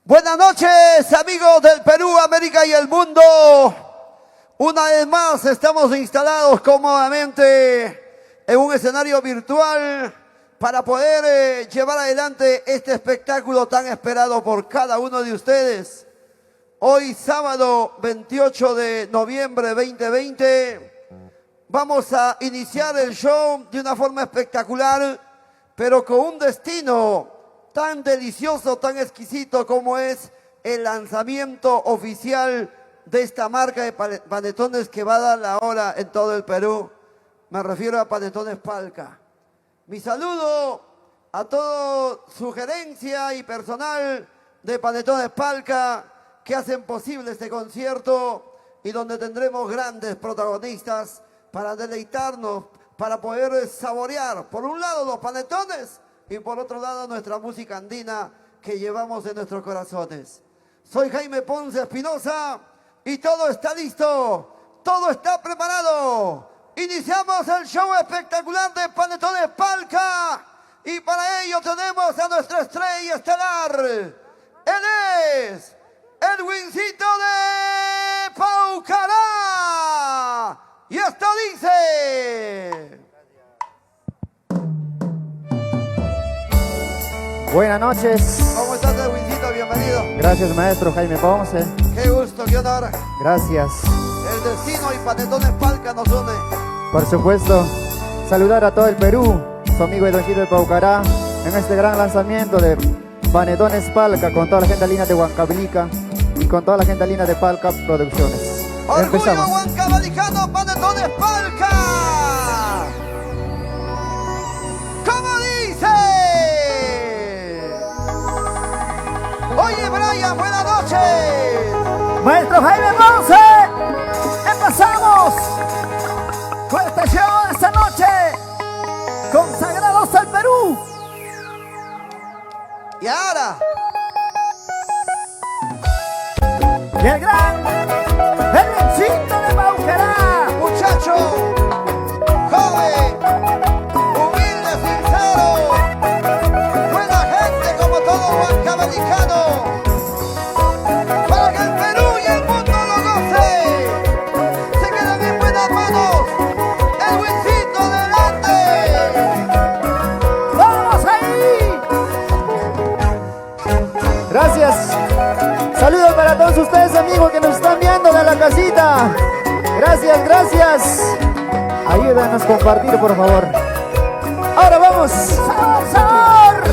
Buenas noches, amigos del Perú, América y el mundo. Una vez más estamos instalados cómodamente en un escenario virtual para poder llevar adelante este espectáculo tan esperado por cada uno de ustedes. Hoy, sábado 28 de noviembre 2020, vamos a iniciar el show de una forma espectacular, pero con un destino tan delicioso, tan exquisito como es el lanzamiento oficial de esta marca de panetones que va a dar la hora en todo el Perú. Me refiero a Panetones Palca. Mi saludo a toda sugerencia y personal de Panetones Palca que hacen posible este concierto y donde tendremos grandes protagonistas para deleitarnos, para poder saborear, por un lado, los panetones y por otro lado, nuestra música andina que llevamos en nuestros corazones. Soy Jaime Ponce Espinosa y todo está listo, todo está preparado. Iniciamos el show espectacular de Panetones Palca y para ello tenemos a nuestra estrella estelar. Él es Edwincito de Paucará. Y esto dice... Buenas noches. ¿Cómo estás, Edwincito? Bienvenido. Gracias, maestro Jaime Ponce. Qué gusto, qué honor. Gracias. El destino y Panetones Palca nos une. Por supuesto, saludar a todo el Perú, su amigo Edwincito de Paucará, en este gran lanzamiento de Panetones Palca con toda la gente linda de Huancavelica y con toda la gente linda de Palca Producciones. Orgullo Empezamos. huancavelicano, Panetones Palca. ¿Cómo dice? Oye, Brian, buenas noches. Maestro Jaime Ponce, empezamos con este show de esta noche, consagrados al Perú. Y ahora, Y el gran Edwincito de Paucará. muchacho, joven, humilde, sincero, buena gente como todo huancavelicano, para que el Perú y el mundo lo goce. Se quedan en buenas manos. Edwincito, adelante. ¡Vamos ahí! Gracias. Saludos para todos ustedes, amigos, que nos están viendo de la casita. Gracias, gracias. Ayúdanos a compartir, por favor. Ahora vamos. ¡Sabor, sabor!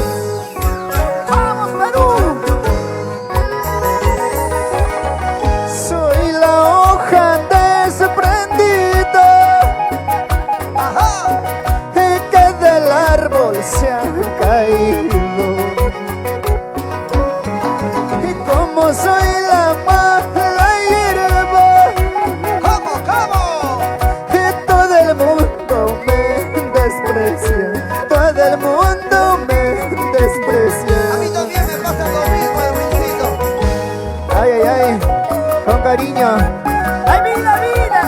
¡Vamos, Perú! Soy la hoja desprendida Ajá. que del árbol se ha caído. Y como soy la mala hierba, ¿Cómo, cómo? que todo el mundo me desprecia, todo el mundo me A mí desprecia. también me pasa lo mismo, Edwincito. Ay, ay, ay, con cariño. ¡Ay, vida, vida!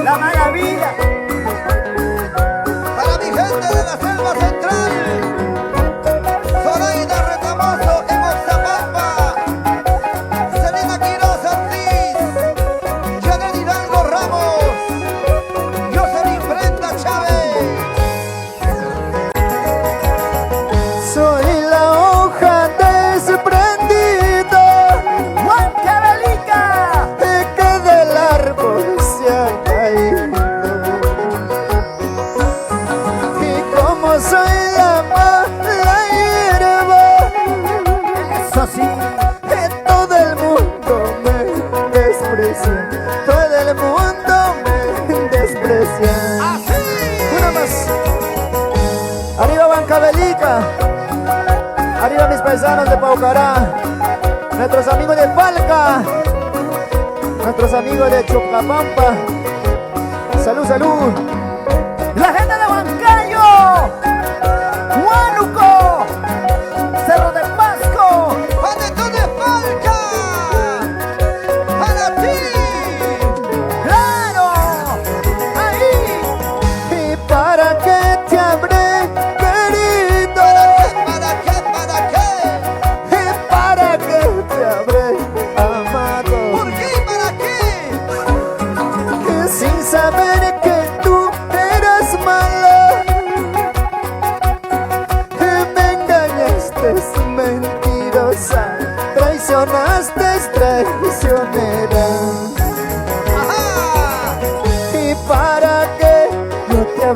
¡La mala vida! Para mi gente de la selva central, Zoraida Retamoso en Oxapampa, Selena Quiroz Ortiz, Janet Hidalgo Ramos, Jocelyn Brenda Chávez. Soy la hoja desprendida ¡Huancavelica! que del árbol se ha caído. Y como soy la mala hierba, ¡Eso sí! que todo el mundo me desprecia, todo el mundo me desprecia. ¡Así! Una más. Arriba Huancavelica, arriba mis paisanos de Paucará, nuestros amigos de Palca, nuestros amigos de Chocapampa. Salud, salud. ¡La gente de Huancayo! ¡Huánuco! ¡Cerro de Pasco! ¡Panetones Palca! ¡Para ti! ¡Claro! ¡Ahí! ¿Y para qué te habré querido? ¿Para qué? ¿Para qué? ¿Para qué?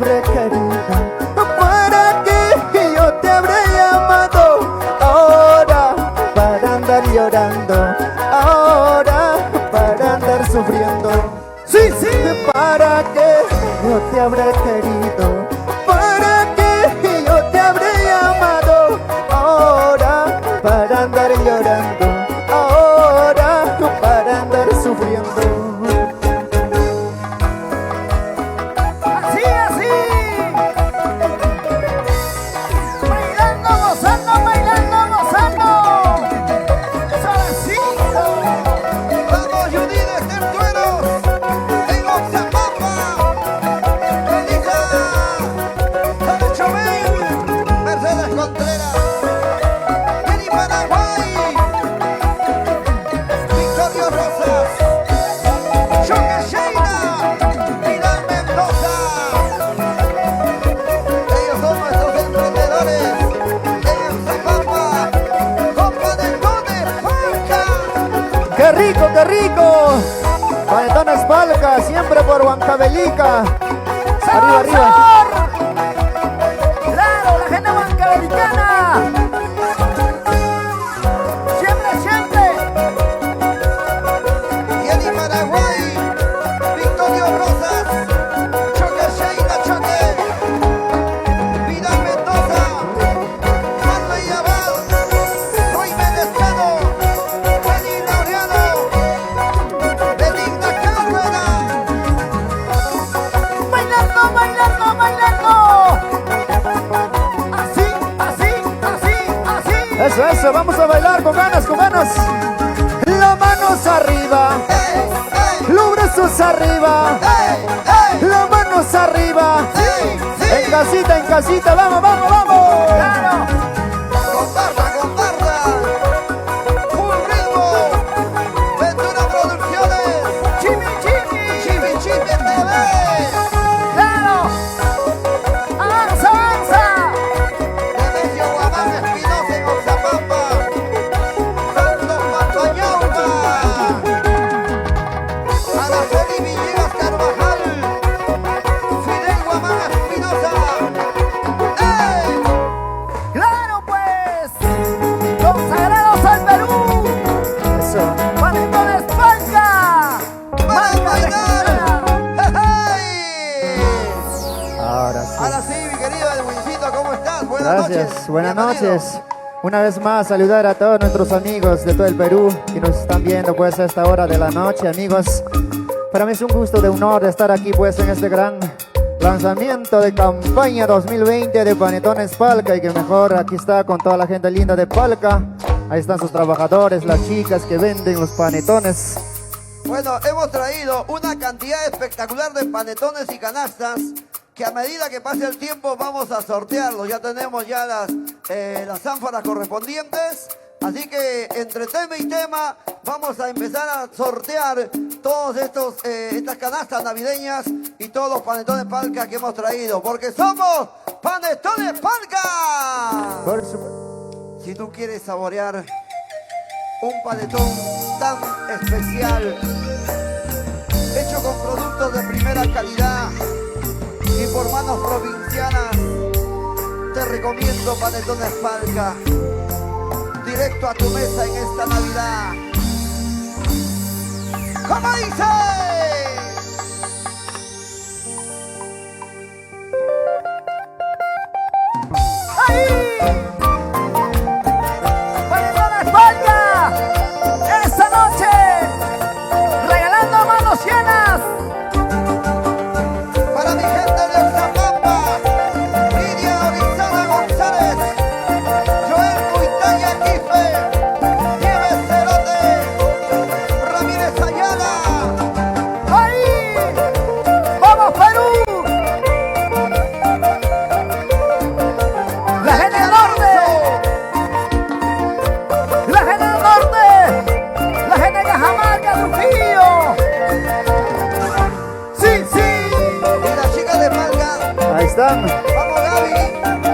habré querido, para que yo te habré llamado. Ahora para andar llorando, ahora para andar sufriendo. Sí, sí. Para que yo te habré querido, para que yo te habré llamado. Ahora para andar llorando, ahora para andar sufriendo. Así, así. Bailando, gozando, bailando, gozando. Suavecito. Vamos, Judith Estertueros, en Oxapampa. Melissa, Sara Chomel, Mercedes Contreras, Jenny Paraguay, Victorio Rosas, Choque Sheila, Vidal Mendoza. Ellos son nuestros emprendedores en Oxapampa, con Panetones Palca. ¡Qué rico, qué rico! Panetones Palca, siempre por Huancavelica. Arriba, arriba. ¡Sabor! Claro, la gente huancabelicana. Siempre, siempre. Jenny Paraguay, Victorio Rosas, Choque Sheila Choque, Vidal Mendoza, Marley Abad, Roy Menezcano, Jenny Laureano, Benigna Cárdenas. Bailando, bailando, bailando. Así, así, así, así. Eso, vamos a bailar con ganas, con ganas. Las manos arriba, ¡Ey, ey, los brazos arriba, ey, ey! las manos arriba. ¡Sí, sí! En casita, vamos, vamos, vamos. Claro. ¡Comparta, comparta! ¡Full ritmo! ¡Ventura Producciones! Chimi, chimi. ¡Chipi Chipi TV! Claro. Avanza, avanza. Nemesio Guamán Espinosa en Oxapampa, Santos Pampañaupa, Araceli Villegas Carvajal, Fidel Guamán Espinosa. ¡Ey! Claro, pues. Consagrados al Perú. Eso. Panetones Palca. ¡Para Marca bailar! regional. ¡Hey! Ahora sí. Ahora sí, mi querido Edwincito, ¿cómo estás? Buenas noches. Gracias, buenas Bienvenido. noches. Una vez más, saludar a todos nuestros amigos de todo el Perú que nos están viendo pues a esta hora de la noche, amigos. Para mí es un gusto de honor de estar aquí pues en este gran lanzamiento de campaña 2020 de Panetones Palca, y que mejor aquí está con toda la gente linda de Palca. Ahí están sus trabajadores, las chicas que venden los panetones. Bueno, hemos traído una cantidad espectacular de panetones y canastas que a medida que pase el tiempo vamos a sortearlos. Ya tenemos ya las ánforas correspondientes. Así que entre tema y tema vamos a empezar a sortear todos estas canastas navideñas y todos los panetones Palca que hemos traído. Porque somos Panetones Palca. Por supuesto. Si tú quieres saborear un panetón tan especial, hecho con productos de primera calidad y por manos provincianas, te recomiendo Panetones Palca. Directo a tu mesa en esta Navidad. ¿Cómo dice? ¡Ahí! Panetones Palca. Esta noche. Regalando manos llenas. Para mi gente de Oxapampa, Lidia Orizaba González, Joel Cuitaya Quife, Nieves Cerote, Ramírez Ayala. ¡Ahí! ¡Vamos, Perú! ¡La gente del norte! ¡La gente del norte! ¡La gente de Cajamarca, Trujillo! ¡Sí, sí! Y las chicas de Palca, Ahí están. vamos Gaby.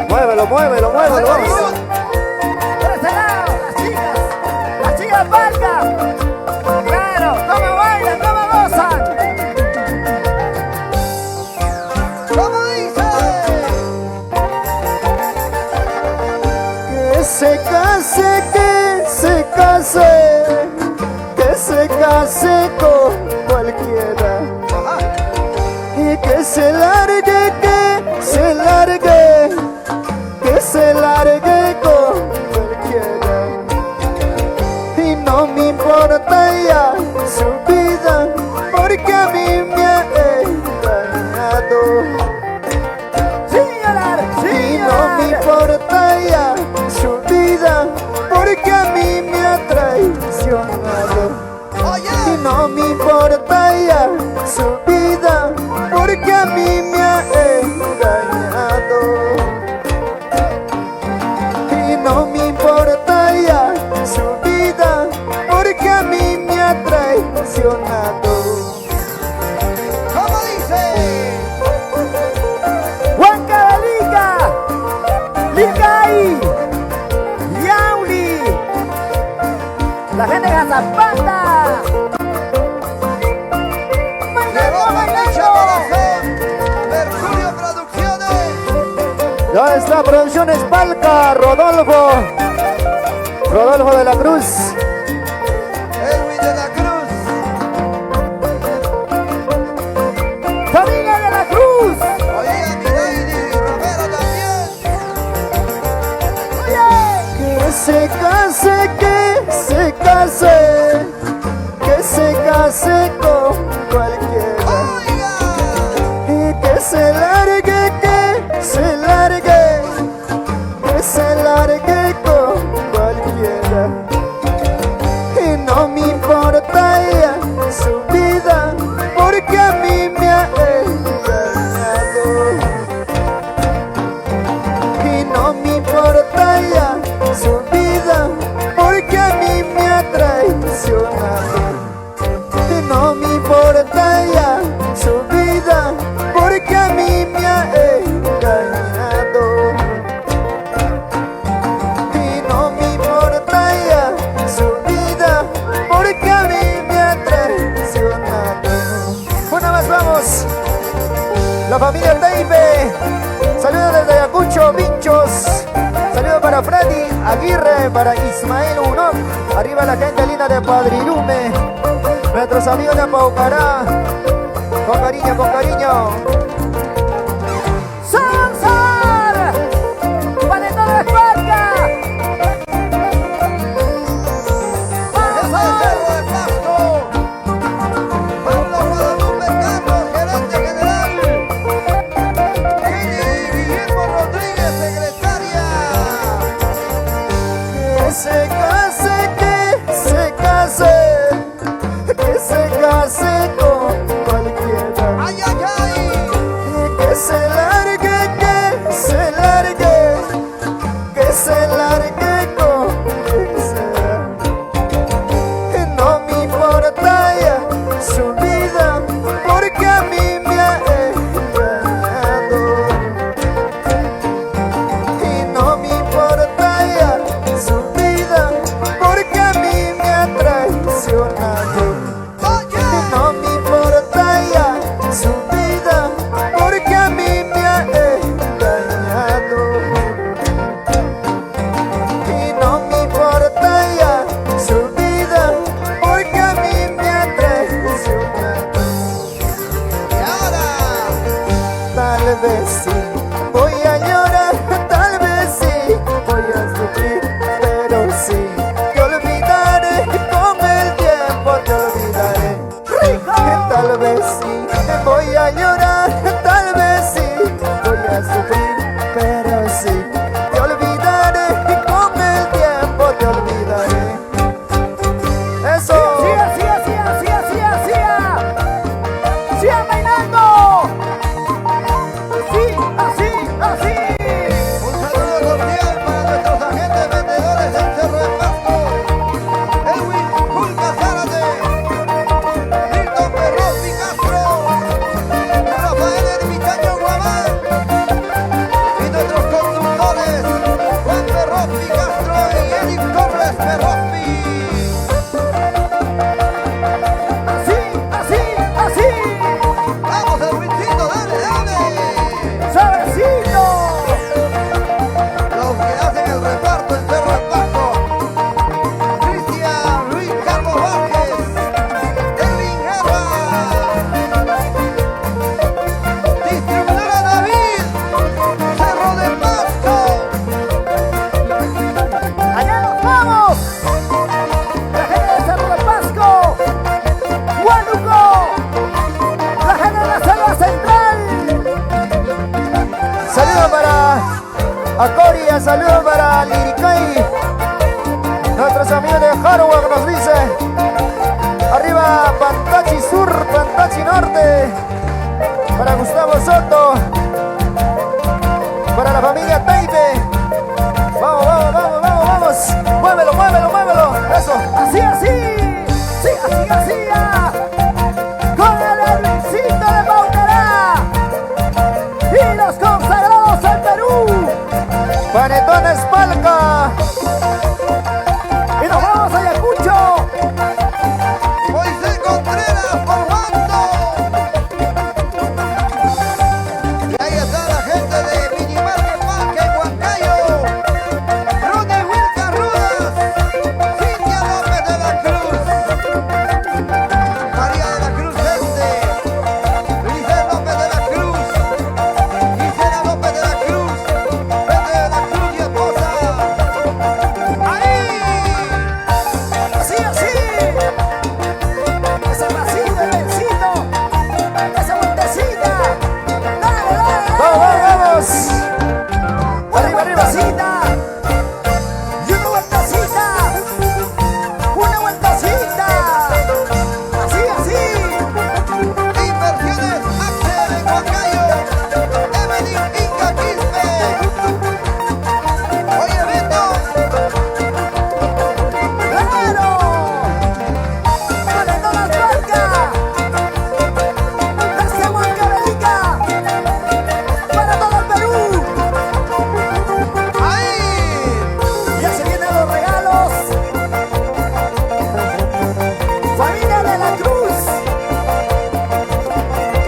Muévelo, muévelo, muévelo. Vamos. Por este lado, las chicas Palca. Claro, cómo bailan, cómo gozan. ¿Cómo dice? se case, que se case, que se case con cualquiera. Y que se largue, que se largue, que se largue con cualquiera. Y no me importa ya su vida, porque a mí me ha engañado. Y no me importa ya su vida, porque a mí me ha traicionado. Y no me importa ya su vida, porque a mí me ha engañado. Y no me importa ya su vida, porque a mí me ha traicionado. ¿Cómo dice? Huancavelica, Licay, Yauli, la gente de Gazapata. Llegó con mucho corazón. Mercurio Producciones. Ya está Producciones Palca, Rodolfo de la Cruz. Edwin de la Cruz. Familia de la Cruz. Oye, Miraidi y Romero también. Que se case, que se case, que se case con cualquiera. Oiga. Y que se largue, que se largue, que se largue con cualquiera. Y no me importa ya su vida, porque a mí me ha engañado. Y no me importa ya su vida, porque a mí me ha traicionado. Y no me importa ya su vida, porque a mí me ha engañado. Y no me importa ya su vida, porque a mí me ha traicionado. Una más vamos. La familia Teipe. Saludos desde Ayacucho, Vinchos. Saludos para Freddy Aguirre, para Ismael Unok. Arriba la gente linda de Padrilume. Nuestros amigos de Paucará. Con cariño, con cariño. Salsar, Panetón de Esparca. Ese Cerro de Pasto. Pablo Guadalupe Campos, gerente general. Y Guillermo Rodríguez, secretaria. Que se case, que se case, que se case con cualquiera. Ay, ay, ay. Y que se largue, que se largue, que se largue con quien sea. Y no me importa ya su vida, porque a mí me ha engañado. Y no me importa ya su vida, porque a mí me ha traicionado. Y no me importa ya su vida, porque a mí me ha engañado. Y no me importa ya su vida, porque a mí me ha traicionado. Y ahora. Tal vez sí voy a llorar, tal vez sí voy a sufrir, pero sí te olvidaré, con el tiempo te olvidaré. Tal vez sí voy a llorar, tal vez sí voy a sufrir, pero sí te olvidaré, con el tiempo te olvidaré. Eso. Sigan bailando. Así. Un saludo cordial para nuestros agentes vendedores del Cerro de Pasto. Edwin Julca Zárate, Milton Perrotti Castro, Rafael Ermitaño Guamán y nuestros conductores Juan Perrotti Castro y Eric Torres Perrotti. Así. Vamos, Edwincito, dale, dale. Suavecito. Acoria, saludos para Liricay. Nuestros amigos de Hardware nos dice. Arriba Pantachi Sur, Pantachi Norte. Para Gustavo Soto. Para la familia Taipe. Vamos, vamos, vamos, vamos, vamos. Muévelo, muévelo, muévelo. Eso. Así, así. Sí, así, así. Ah. Con el Erwincito de Paucará. Y los consagrados al Perú. Panetones Palca. Y nos vamos a Ayacucho. Moisés Contreras formando. Y ahí está la gente de Minimarket Parque en Huancayo. Ronnie Wilca Rudas. Cintia López de la Cruz. María de la Cruz Este. Lisel López de la Cruz. Gisela López de la Cruz. Vete de la Cruz y esposa. Ahí. Así, así. Ese pasito, el vencito. Esa vueltecita. Dale, dale, Vamos, dale. vamos, vamos. Una Arriba, arriba. vueltecita. Y una vueltecita. Una vueltecita. Así, así. Inversiones Axel en Huancayo. Evelyn Inca Quispe. Oye, Beto. ¡Claro! ¡Para todas las marcas! ¡Desde Huancavelica! ¡Para todo el Perú! Ahí. ¡Ya se vienen los regalos! ¡Familia de la Cruz!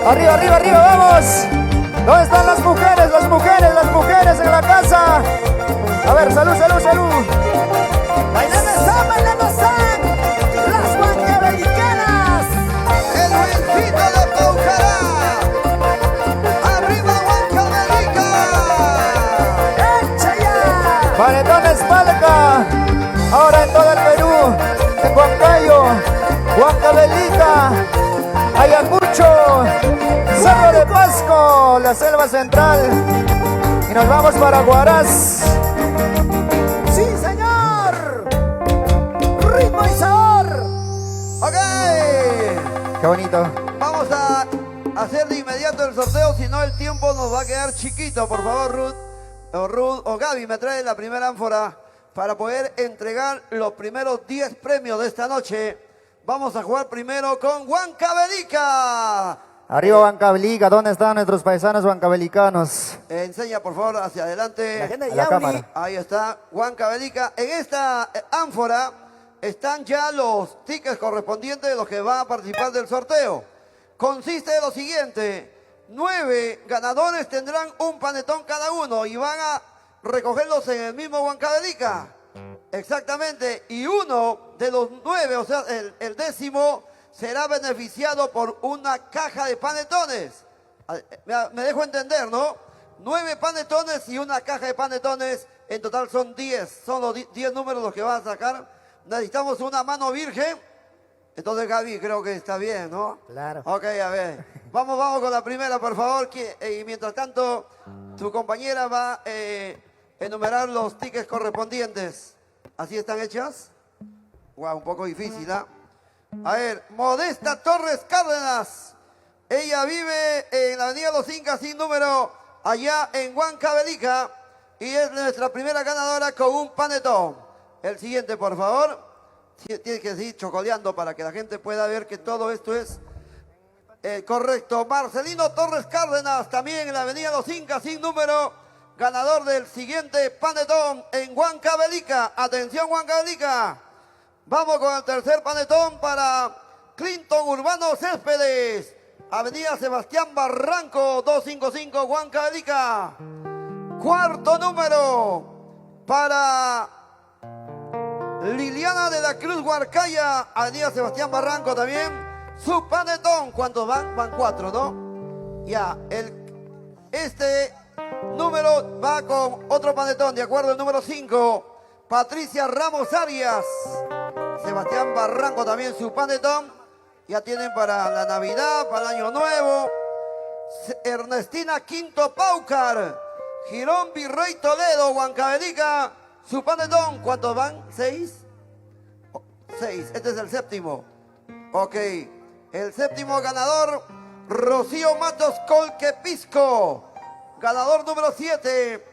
Arriba, arriba, arriba, vamos. ¿Dónde están las mujeres, las mujeres, las mujeres en la casa? A ver, salud, salud, salud. ¡Bailando están! ¡Las huancavelicanas! El Wilfito de Paucará. Arriba Huancavelica. ¡Echa ya! Panetones Palca. Ahora en todo el Perú. En Huancayo, Huancavelica, Ayacucho, Cerro de Pasco, la selva central. Y nos vamos para Huaraz. ¡Sí, señor! ¡Ritmo y sabor! Ok. Qué bonito. Vamos a hacer de inmediato el sorteo, si no el tiempo nos va a quedar chiquito. Por favor, Ruth o Gaby, me trae la primera ánfora para poder entregar los primeros 10 premios de esta noche. Vamos a jugar primero con Huancavelica. Arriba Huancavelica, ¿dónde están nuestros paisanos huancavelicanos? Enseña, por favor, hacia adelante. La gente de A la Yauli. cámara. Ahí está, Huancavelica. En esta ánfora están ya los tickets correspondientes de los que van a participar del sorteo. Consiste de lo siguiente: 9 ganadores tendrán un panetón cada uno y van a recogerlos en el mismo Huancavelica. Exactamente. Y uno de los 9, o sea, el décimo, será beneficiado por una caja de panetones. Me dejo entender, ¿no? 9 panetones y una caja de panetones. En total son 10. Son los 10 números los que van a sacar. Necesitamos una mano virgen. Entonces, Gaby, creo que está bien, ¿no? Claro. Ok, a ver. Vamos con la primera, por favor. Y mientras tanto, tu compañera va a enumerar los tickets correspondientes. ¿Así están hechas? Wow, un poco difícil, ¿ah? A ver, Modesta Torres Cárdenas. Ella vive en la avenida Los Incas sin número, allá en Huancavelica. Y es nuestra primera ganadora con un panetón. El siguiente, por favor. Tiene que seguir chocoleando para que la gente pueda ver que todo esto es correcto. Marcelino Torres Cárdenas, también en la avenida Los Incas sin número, ganador del siguiente panetón en Huancavelica. Atención, Huancavelica. Vamos con el tercer panetón para Clinton Urbano Céspedes, avenida Sebastián Barranco 255, Huancavelica. Cuarto número para Liliana de la Cruz Huarcaya, avenida Sebastián Barranco también. Su panetón, ¿cuántos van? Van 4, ¿no? Ya, este número va con otro panetón, de acuerdo, el número 5. Patricia Ramos Arias, Sebastián Barranco también su panetón. Ya tienen para la Navidad, para el Año Nuevo. Ernestina Quinto Paucar, Girón Virrey Toledo, Huancavelica, su panetón. ¿Cuántos van? ¿6? 6. Este es el séptimo. Ok. El séptimo ganador, Rocío Matos Colquepisco. Ganador número 7.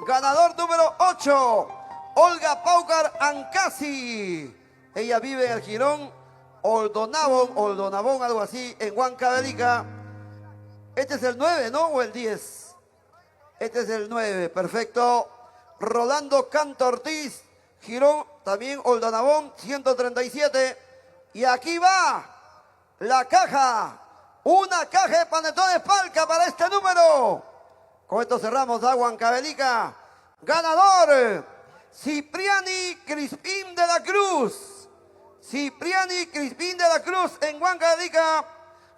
Ganador número 8, Olga Paucar Ancasi. Ella vive en el Girón Oldonabón, algo así, en Huancavelica. Este es el 9, ¿no? ¿O el 10? Este es el 9, perfecto. Rolando Canto Ortiz, Girón, también Oldonabón, 137. Y aquí va la caja. Una caja de panetones Palca para este número. Con esto cerramos a Huancavelica. Ganador, Cipriani Crispín de la Cruz. Cipriani Crispín de la Cruz en Huancavelica.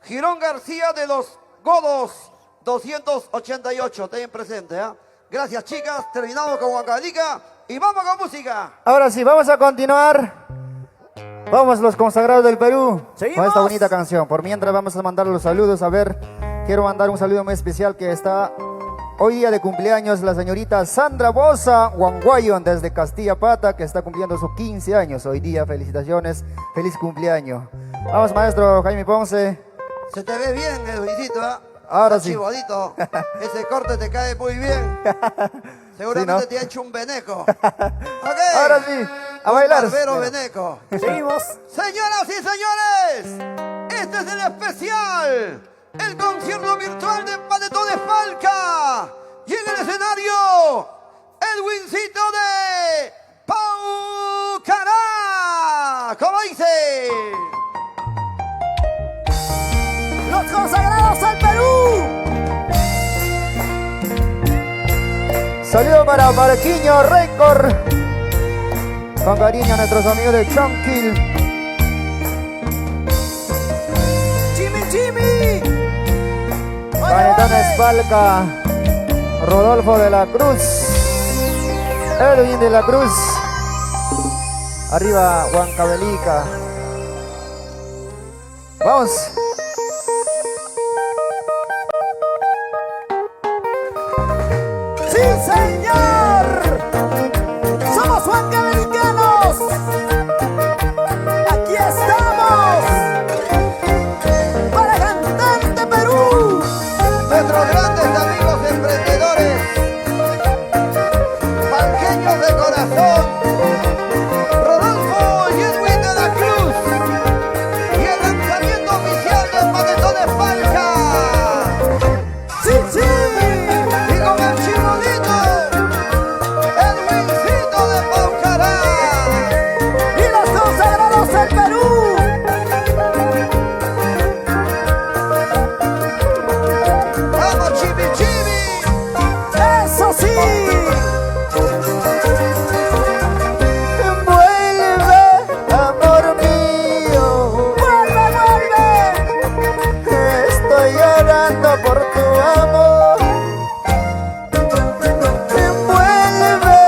Girón García de los Godos, 288. Ten presente, ¿eh? Gracias, chicas. Terminamos con Huancavelica y vamos con música. Ahora sí, vamos a continuar. Vamos los consagrados del Perú Seguimos. con esta bonita canción. Por mientras vamos a mandar los saludos. A ver, quiero mandar un saludo muy especial que está hoy día de cumpleaños la señorita Sandra Bosa Wanguayon desde Castilla Pata, que está cumpliendo sus 15 años hoy día. Felicitaciones, feliz cumpleaños. Vamos, maestro Jaime Ponce. Se te ve bien, Edwincito, ¿eh? Ahora Está sí. chibodito. Ese corte te cae muy bien. Seguramente Sí, ¿no? te ha hecho un veneco. Ok. Ahora sí, a bailar. Barbero veneco. Seguimos. Señoras y señores, este es el especial, el concierto virtual de Panetones Falca. Y en el escenario, Edwincito de Paucará. ¿Cómo dice? Los consagrados al Perú. Saludo para Marquiño Record. Con cariño a nuestros amigos de Chonquil. Jimmy. Panetones Palca. Rodolfo de la Cruz. Edwin de la Cruz. Arriba Huancavelica. Vamos. Sí, señor. Somos huancavelicanos. Aquí estamos. Para Cantante Perú. Nuestros grandes amigos emprendedores, palqueños de corazón, Rodolfo y Edwin de la Cruz, y el lanzamiento oficial de Panetones Falca. Sí, sí. Y con el chibolito, Edwincito de Paucará. Y los consagrados al Perú. ¡Vamos, Chibi Chibi! Eso sí. Vuelve, amor mío. Vuelve. Estoy llorando por tu amor. Vuelve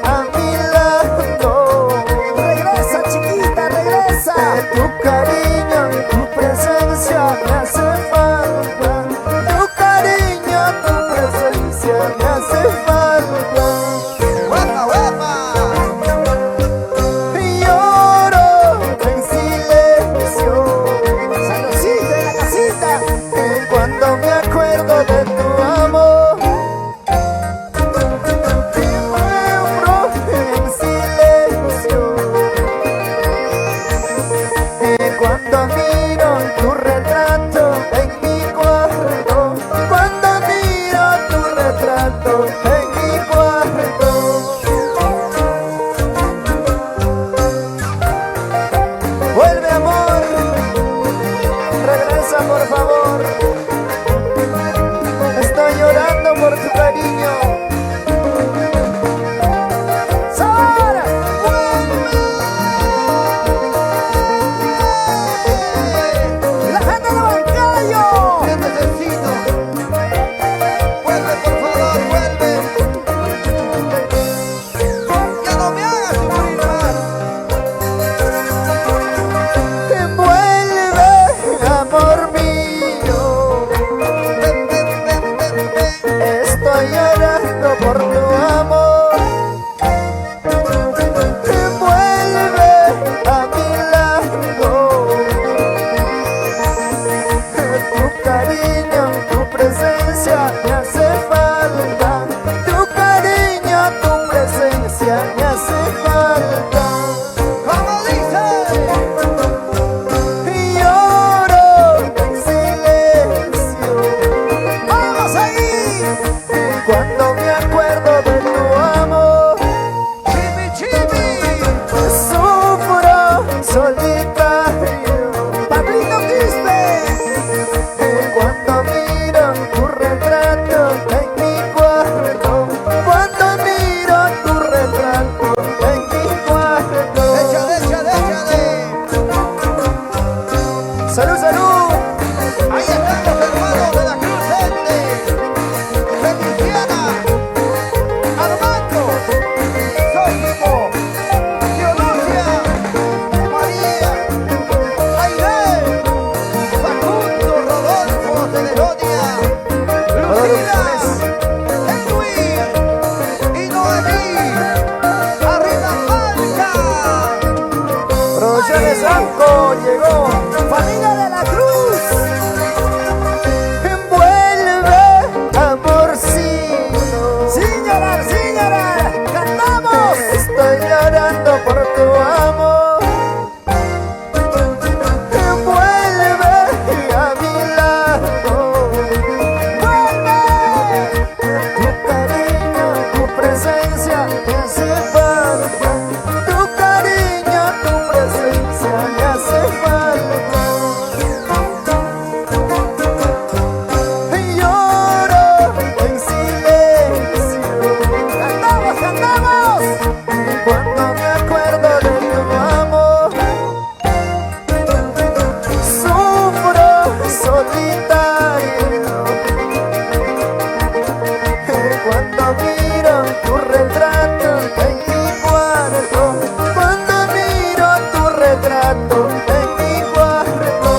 a mi lado. Regresa, chiquita, regresa. Tu cariño y tu presencia me hace falta. Tu cariño, tu presencia me hace falta. ¡Guapa, guapa! Lloro en silencio. Saludcita en la casita. Cuando me acuerdo de tu amor, muero en silencio. Cuando miro tu retrato en mi cuarto, cuando miro tu retrato en mi cuarto. Vuelve, amor, regresa por favor. Estoy llorando por tu cariño. Sara. La gente de Huancayo. ¡Te necesito! ¡Vuelve, por favor, vuelve! llorando por tu amor. Vuelve a mi lado. Tu cariño, tu presencia me hace falta. Tu cariño, tu presencia me hace falta. ¿Cómo dice? Y lloro en silencio. ¡Vamos ahí! Cuando me acuerdo de tu amor, Chimi, chimi. sufro solitario. ¡Pablito Quispe! Cuando miro tu retrato en mi cuarto, cuando miro tu retrato en mi cuarto. Échale, échale, échale. Salud, salud. Ahí están los hermanos de la Cruz Ende, Feliciana, Armando, Sósimo, Teodosia, María, Aide, Facundo, Rodolfo, Teleronia, Lucila, Edwin y Noemí. ¡Arriba Falca! Producciones Sanco llegó. ¡Familia de la Cruz! Envuelve amorcito. ¡Sí, llorar, sí, llorar! ¡Cantamos! Estoy llorando por tu amor. Vuelve a mi lado. ¡Vuelve! Tu cariño, tu presencia me hace falta. Tu cariño, tu presencia me hace falta. Lloro en silencio. ¡Cantamos, cantamos! Cuando me acuerdo de tu amor, sufro solitario. Cuando miro tu retrato en mi cuarto, cuando miro tu retrato en mi cuarto.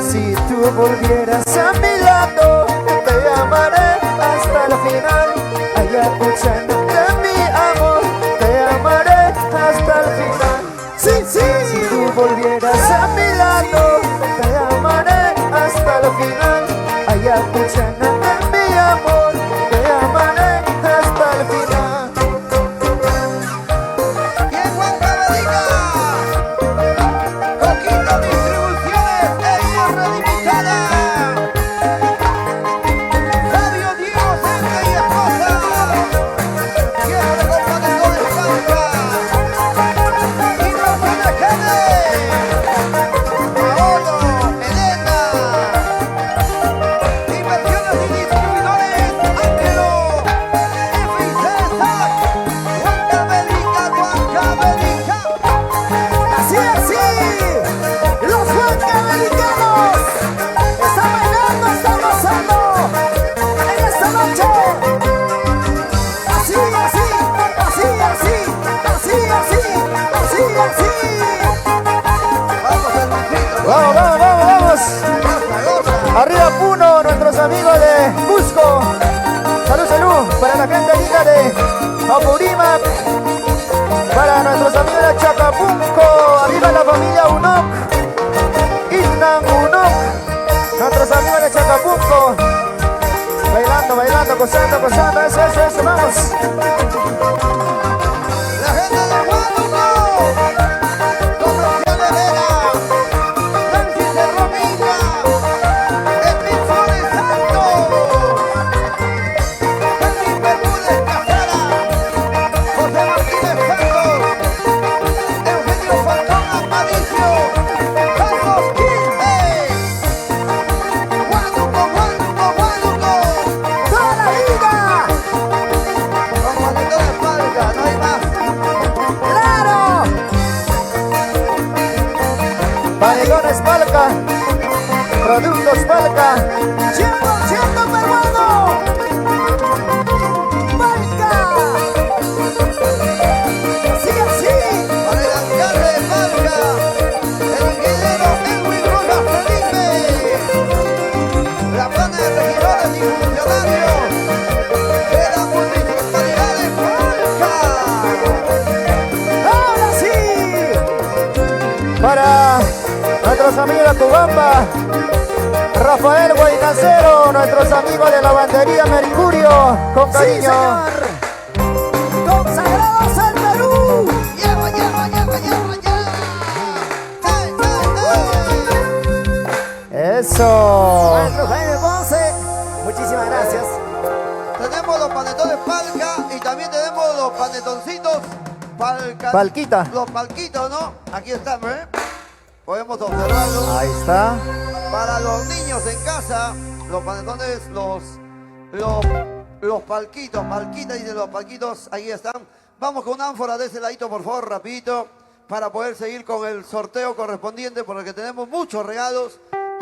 Si tú volvieras a mi lado, te amaré hasta el final. Ayacuchano de mi amor, te amaré hasta el final. ¡Sí, sí! Si tú volvieras a mi lado, te amaré hasta el final. Ayacuchano de mi amor, te amaré hasta el final. Y en Huancavelica, Coquito Distribuciones e Hierro Limitada. Fabio Diego Serra y esposa. Hierro de Componendo de Falca. Y Rosina Kennedy. Paolo, Elena. Inversiones y distribuidores Ángelo. FIC SAC. Huancavelica, Huancavelica. ¡Así, así! ¡Los huancavelicanos están bailando, están gozando en esta noche! ¡Así, así! ¡Así, así! ¡Así, así! ¡Así, así! Vamos, hermanito. Vamos, vamos, vamos, vamos. Goza, goza. Arriba Puno, nuestros amigos de Cusco. Salud, salud para la gente linda de Apurímac. Para nuestros amigos de Chacapunco. Arriba la familia Unok. Isnan Unok. Nuestros amigos de Chacapunco. Bailando, bailando, gozando, gozando. Eso, eso, eso, vamos. La gente de Huánuco, Concepción Herrera, Francis de Romilla, Emilio de Santos, Felipe Bermúdez Casara, José Martínez Rafael Guaynacero, nuestros amigos de lavandería Mercurio, con Sí, cariño. señor. Consagrados al Perú. ¡Lleva, lleva, lleva, lleva, lleva! ¡Hey, hey, hey! Eso. Maestro Jaime Ponce, muchísimas gracias. Tenemos los panetones palca y también tenemos los panetoncitos Palquita. Los palquitos, ¿no? Aquí están, ¿eh? Podemos observarlos. Ahí está. Para los niños en casa, los panetones, los palquitos, palquitas y de los palquitos, ahí están. Vamos con una ánfora de ese ladito, por favor, rapidito, para poder seguir con el sorteo correspondiente, porque tenemos muchos regalos.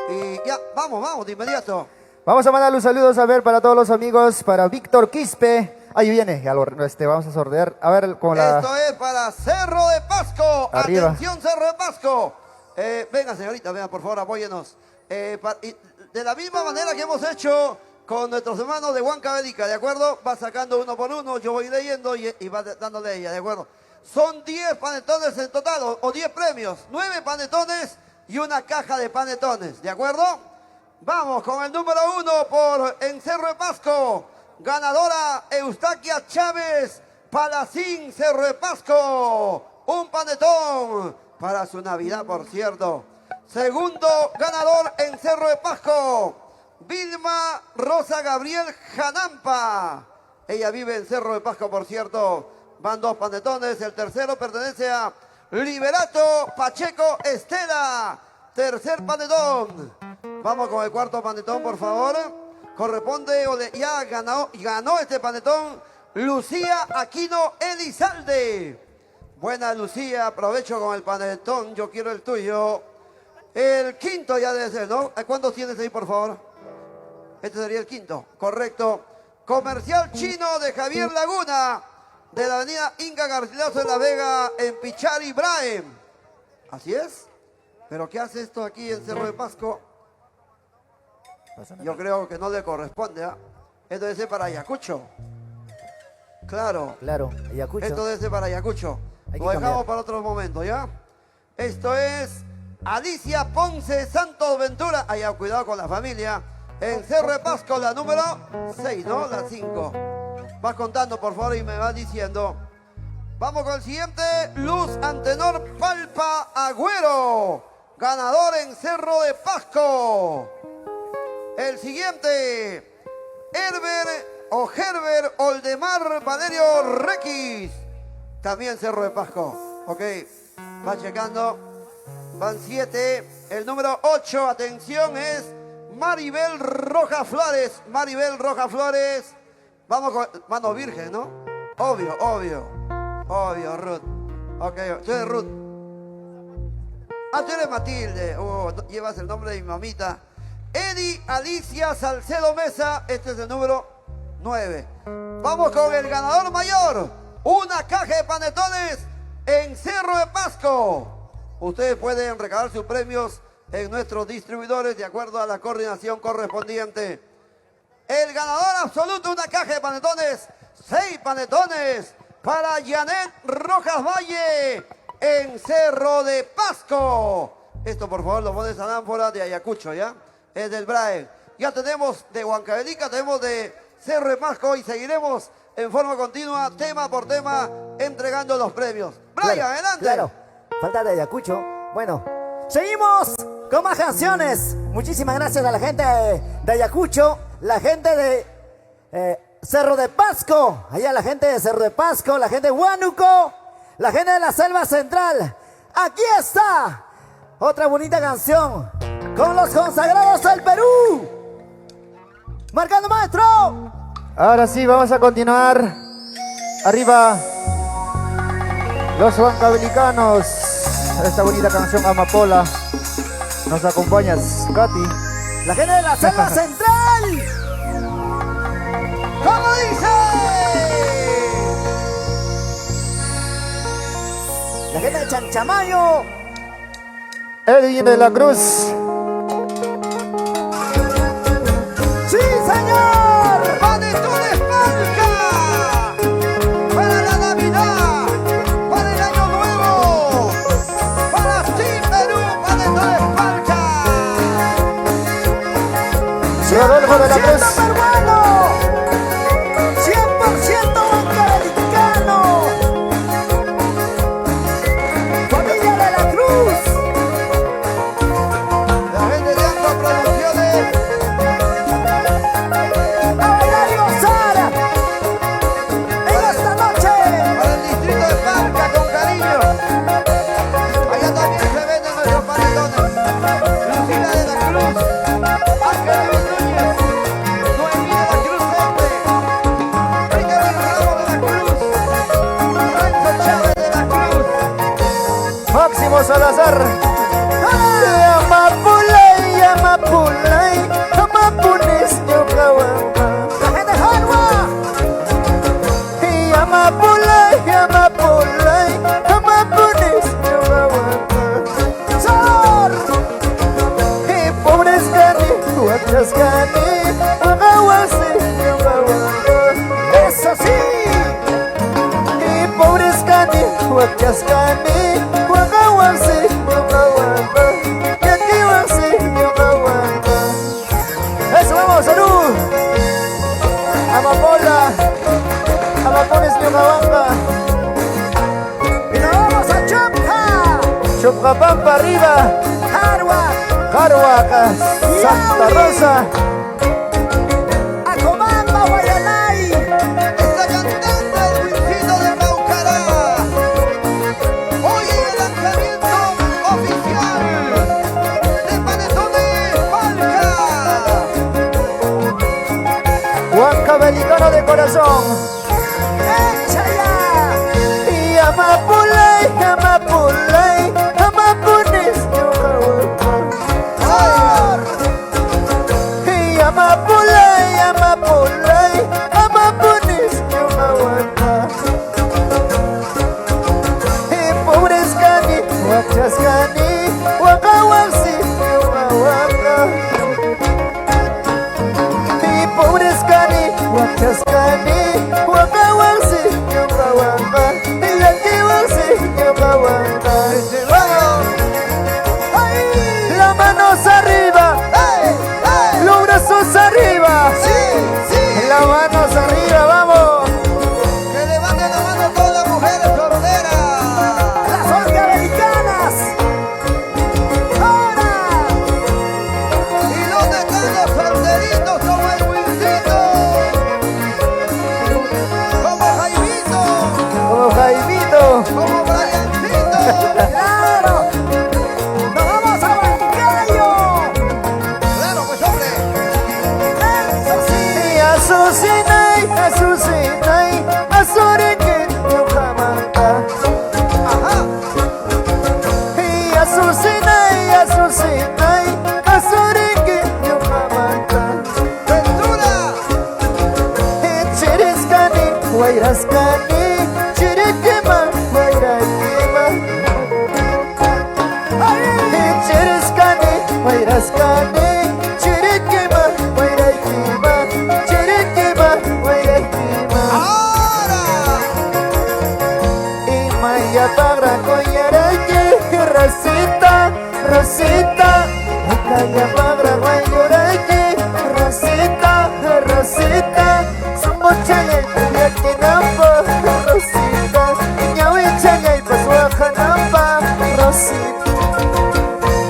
Y ya, vamos, de inmediato. Vamos a mandar los saludos a ver para todos los amigos, para Víctor Quispe. Ahí viene, ya vamos a sortear. A ver con la... Esto es para Cerro de Pasco. Arriba. Atención, Cerro de Pasco. Venga, señorita, venga, por favor, apóyenos. Y de la misma manera que hemos hecho con nuestros hermanos de Huancavelica, ¿de acuerdo? Va sacando uno por uno, yo voy leyendo y va dándole ella, ¿de acuerdo? Son 10 panetones en total, o 10 premios. 9 panetones y una caja de panetones, ¿de acuerdo? Vamos con el número 1 en Cerro de Pasco. Ganadora Eustaquia Chávez, Palacín, Cerro de Pasco. Un panetón para su Navidad, por cierto. Segundo ganador en Cerro de Pasco, Vilma Rosa Gabriel Janampa. Ella vive en Cerro de Pasco, por cierto. Van 2 panetones. El tercero pertenece a Liberato Pacheco Estela. Tercer panetón. Vamos con el cuarto panetón, por favor. Corresponde, ya ganó este panetón, Lucía Aquino Elizalde. Buena, Lucía, aprovecho con el panetón, yo quiero el tuyo. El quinto ya debe ser, ¿no? ¿Cuántos tienes ahí, por favor? Este sería el quinto, correcto. Comercial Chino de Javier Laguna, de la avenida Inca Garcilaso de la Vega, en Pichari, Braem. ¿Así es? ¿Pero qué hace esto aquí en Cerro de Pasco? Yo creo que no le corresponde, ¿ah? Esto debe ser para Ayacucho. Claro. Claro, Ayacucho. Esto debe ser para Ayacucho. Hay que Lo dejamos cambiar. para otro momento, ¿ya? Esto es Alicia Ponce Santos Ventura. Allá, cuidado con la familia. En Cerro de Pasco, la número 6, ¿no? La 5. Vas contando, por favor, y me vas diciendo. Vamos con el siguiente. Luz Antenor Palpa Agüero. Ganador en Cerro de Pasco. El siguiente, Herbert Oldemar Valerio Requis, también Cerro de Pasco. Ok, va checando. Van 7. El número 8, atención, es Maribel Rojas Flores. Maribel Rojas Flores. Vamos con mano virgen, ¿no? Obvio, Ruth. Ok, tú eres Ruth. Ah, tú eres Matilde. Llevas el nombre de mi mamita. Eddie Alicia Salcedo Mesa, este es el número 9. Vamos con el ganador mayor, una caja de panetones en Cerro de Pasco. Ustedes pueden recabar sus premios en nuestros distribuidores de acuerdo a la coordinación correspondiente. El ganador absoluto, una caja de panetones, 6 panetones para Janet Rojas Valle en Cerro de Pasco. Esto, por favor, lo pones a la ánfora de Ayacucho, ¿ya? Es del Brae. Ya tenemos de Huancavelica, tenemos de Cerro de Pasco y seguiremos en forma continua, tema por tema, entregando los premios. Brian, Claro, adelante. Claro, falta de Ayacucho. Bueno, seguimos con más canciones. Muchísimas gracias a la gente de Ayacucho, la gente de Cerro de Pasco, allá la gente de Cerro de Pasco, la gente de Huánuco, la gente de la Selva Central. Aquí está otra bonita canción con los consagrados del Perú. Marcando, maestro. Ahora sí, vamos a continuar. Arriba, los huancavelicanos. Esta bonita canción Amapola. Nos acompañas, Katy. La gente de la Selva Central. ¿Cómo dice? La gente de Chanchamayo. Edwin de la Cruz. ¡Sí, señor! ¡Panetones Palca! Para la Navidad, para el Año Nuevo, para ti, Perú, Panetones Palca. Mundo peruano, 100% bancamericano. Familia de la Cruz. La gente de Anco Producciones. A bailar y gozar en esta noche. Para el distrito de Parca, con cariño. Allá también se venden nuestros panetones. Lucila de la Cruz, Ángel Luis Núñez, Noemí de la Cruz Gente, Benjamin Ramos de la Cruz, Renzo Chávez de la Cruz. Máximo Salazar. Amapulay, amapulay, amapunes ñuqawapa. La gente de Hanwa. Amapulay, amapulay, amapunes ñuqawapa. Sor. Pobres cani, guachas cani, waqawasi ñuqawapa. Eso sí. Pobres cani, guachas cani, waqawasi ñuqawapa. Yaquiwasi ñuqawapa. Eso, vamos, salud. Amapola, amapones ñuqawapa. Y nos vamos a Chopca. Chupapampa arriba, Harwa. Caruaca, Santa Rosa. Acobamba, Guayanay. Está cantando el Luisito de Paucará. Hoy el lanzamiento oficial de Panetones Palca. Huancabelicano de corazón. Échaya. Y amapulay, amapulay, amapunes ñuqawapa. Sor. Y amapulay, amapulay, amapunes ñuqawapa. Y pobres cani, guachas cani, waqawasi ñuqawapa. Y pobres cani, guachas cani, waqawasi ñuqawapa. Y yaquiwasi ñuqawapa. Desde luego, Las manos arriba, ¡hey! ¡hey! los brazos arriba. ¡Sí! ¡Sí! Las manos arriba, vamos. Que levanten la mano todas las mujeres solteras. Las norteamericanas. Ahora. ¿Y dónde están los solteritos como el Wilcito? Como Jaimito, Como Jaimito. como Briancito. Claro. Nos vamos a Huancayo. Claro, pues hombre. Eso sí. Y azucinay, azucinay, azureque, ñuqamanta. Ajá. Y azucinay, azucinay, azureque, ñuqamanta. Ventura. Y chiriscani, guayrascani, chiriquima, guayraquima. Chiriskani, Wairaskani, Chiriquima, Wairaquima, Chiriquima, Wairaquima. Ahora. Y Maya Pagra Coyaraque, Rosita, Rosita. Maya Pagra Coyaraque, Rosita, Rosita. Sumuchale, Yakinamba, Rosita. Ñawichale, Pasuajanamba, Rosita.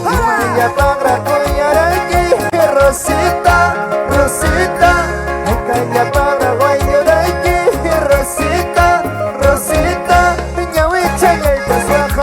Maya Pagra Coyaraque, Rosita, Rosita. Maya Pagra Coyaraque, Rosita, Rosita. Ñawichale, Pasuajanamba.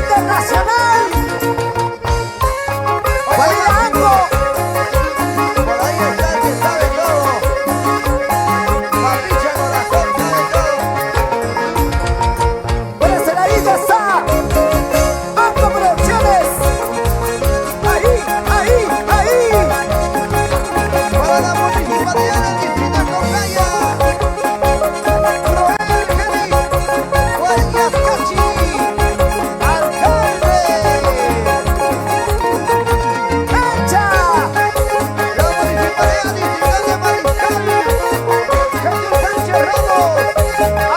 Internacional. Familia Ango. Por ahí está el que sabe todo. Papicha Corazón sabe todo. Por ese ladito está Ango Producciones. Ahí, ahí, ahí. Para la municipalidad del distrito de Cocaya. Roel Geni. Guayas Cachi. Alcalde. ¡Echa! La municipalidad distrital de Mariscal. Jesús Sánchez Ramos.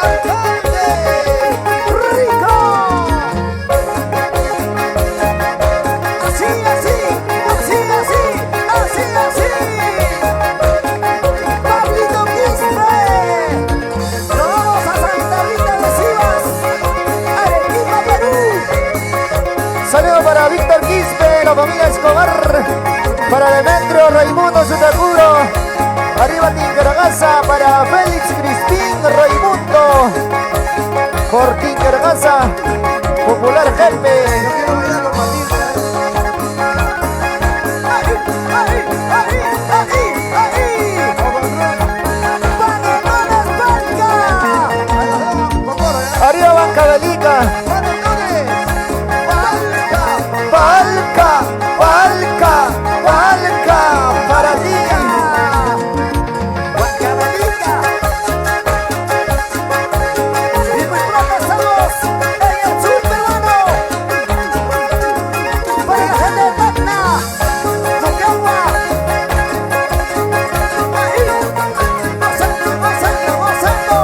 Alcalde. ¡Rico! Así, así, así, así, así, así. Pablito Quispe. Nos vamos a Santa Rita de Sivas, Arequipa, Perú. Saludos para Víctor Quispe, la familia Escobar, para Demetrio Raimundo Sutacuro, arriba Tinkergaza, para Félix Crispín Raimundo, por Tinkergaza, popular jefe. Quiero bailar con Matilde. Ahí, ahí, ahí, ahí, ahí. Panetones Valga. Cocoro, ¿ya? Arriba Bancabelica, Panetones. Valga. Valca, Valca, Valca, para ti. Huancavelica. Y muy pronto estamos en el sur peruano. Para la gente de Tacna, Moquegua. Ahí, gozando, gozando, gozando.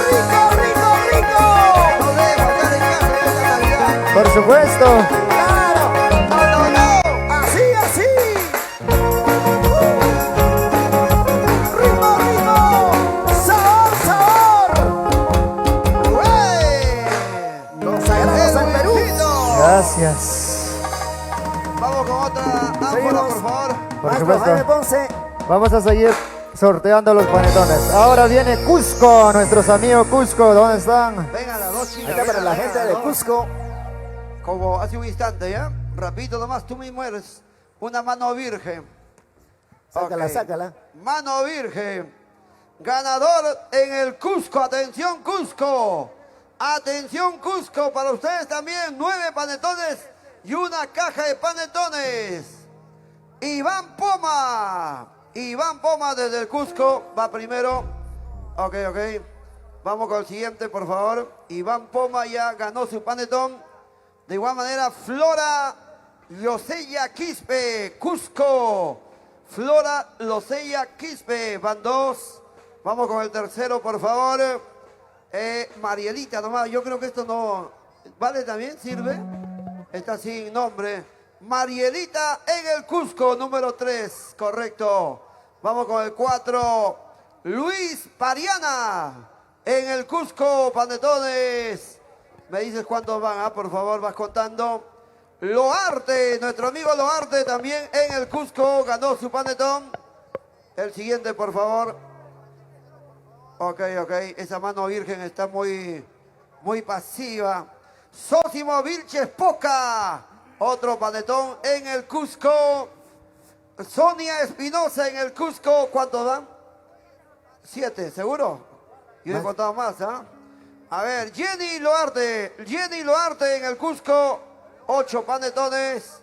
Rico, rico, rico. No dejo estar en casa esta Navidad. Por supuesto. Claro. No, no, no. Así, así. Ritmo, ritmo. Sabor, sabor. ¡Ué! Consagrados al Perú. Edwincito. Gracias. Vamos con otra ánfora, Seguimos. por favor. Por Maestro supuesto. Jaime Ponce. Vamos a seguir sorteando los panetones. Ahora viene Cusco, nuestros amigos Cusco. ¿Dónde están? Venga, las dos Ahí chicas. está para venga, la venga, gente las de dos. Cusco. Como hace un instante, ¿ya? Rapidito nomás, tú mismo eres una mano virgen. Sácala, Ok. sácala. Mano virgen. Ganador en el Cusco. Atención, Cusco. Atención, Cusco. Para ustedes también, 9 panetones y una caja de panetones. Iván Poma. Iván Poma desde el Cusco. Va primero. Ok, ok. Vamos con el siguiente, por favor. Iván Poma ya ganó su panetón. De igual manera, Flora Losella Quispe, Cusco. Flora Losella Quispe, van 2. Vamos con el tercero, por favor. Marielita nomás, yo creo que esto no... ¿Vale también? ¿Sirve? Está sin nombre. Marielita en el Cusco, número 3, correcto. Vamos con el 4. Luis Pariana en el Cusco, panetones. Me dices cuántos van, por favor, vas contando. Loarte, nuestro amigo Loarte también en el Cusco, ganó su panetón. El siguiente, por favor. Ok, ok, esa mano virgen está muy pasiva. Sósimo Vilches Poca, otro panetón en el Cusco. Sonia Espinosa en el Cusco, ¿cuántos dan? 7, ¿seguro? Yo he contado más, ¿ah? A ver, Jenny Loarte en el Cusco, 8 panetones.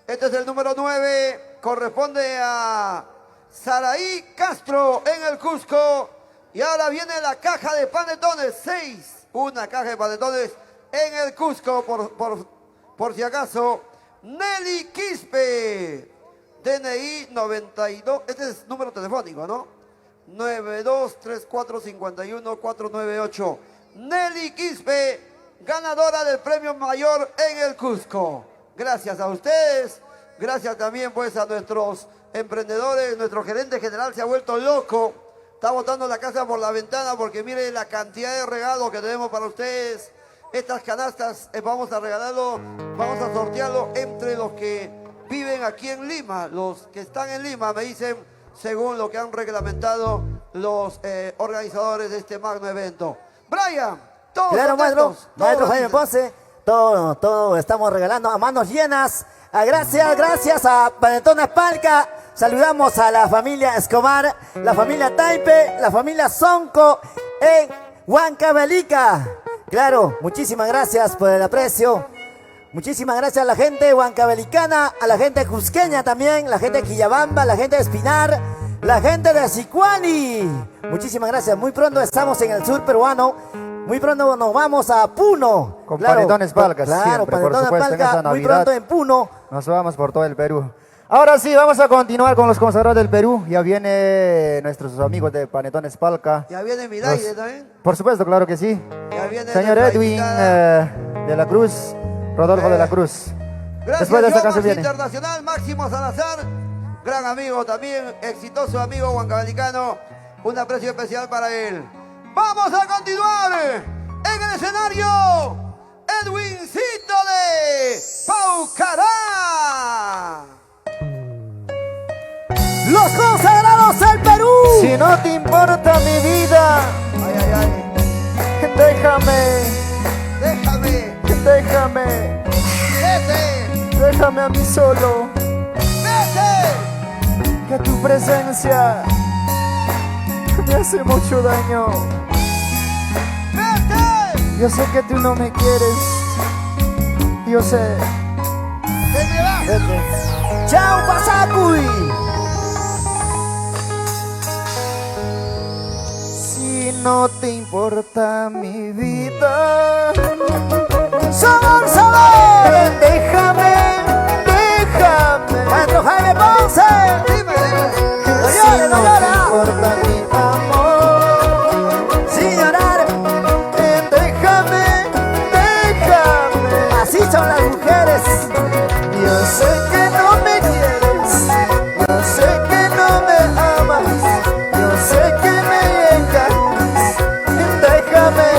Este es el número 9, corresponde a Saraí Castro en el Cusco. Y ahora viene la caja de panetones, 6. Una caja de panetones en el Cusco, por si acaso. Nelly Quispe, DNI 92, este es número telefónico, ¿no? 923451-498. Nelly Quispe, ganadora del premio mayor en el Cusco. Gracias a ustedes, gracias también pues a nuestros emprendedores. Nuestro gerente general se ha vuelto loco, está botando la casa por la ventana porque mire la cantidad de regalos que tenemos para ustedes. Estas canastas vamos a regalarlo, vamos a sortearlo entre los que viven aquí en Lima. Los que están en Lima me dicen, según lo que han reglamentado los organizadores de este magno evento. Brian, todos Claro, maestro, contentos, todos maestro Jaime felices. Ponce, todo estamos regalando a manos llenas. Gracias a Panetones Palca. Saludamos a la familia Escobar, la familia Taipe, la familia Sonco en Huancavelica. Claro, muchísimas gracias por el aprecio. Muchísimas gracias a la gente huancabelicana, a la gente cusqueña también, la gente de Quillabamba, la gente de Espinar, la gente de Sicuani. Muchísimas gracias. Muy pronto estamos en el sur peruano. Muy pronto nos vamos a Puno. Con Panetones Palca, claro, siempre, por Panetones supuesto, en Palca, esa muy Navidad. pronto en Puno. Nos vamos por todo el Perú. Ahora sí, vamos a continuar con los consagrados del Perú. Ya viene nuestros amigos de Panetones Palca. Ya viene Miraide también. Por supuesto, claro que sí. Ya viene Señor nuestra Edwin invitada. de la Cruz, Rodolfo de la Cruz. Gracias, Después de esta canción Yomas viene. Internacional, Máximo Salazar, gran amigo también, exitoso amigo huancabelicano, un aprecio especial para él. Vamos a continuar en el escenario, Edwincito de Paucará. Los consagrados del Perú. Si no te importa mi vida, Ay, ay, ay, déjame, déjame, vete, déjame a mí solo. vete, Que tu presencia me hace mucho daño. vete, Yo sé que tú no me quieres. Yo sé. que me vas. Vete. Chao, Pasacuy. Si no te importa mi vida, Sabor, sabor. déjame. Maestro Jaime Ponce. Dime, dime. No Si llore, no no te llora. importa mi amor, Sin llorar. déjame. Así son las mujeres. Yo sé que no me quieres, yo sé que no me amas, yo sé que me engañas. Déjame.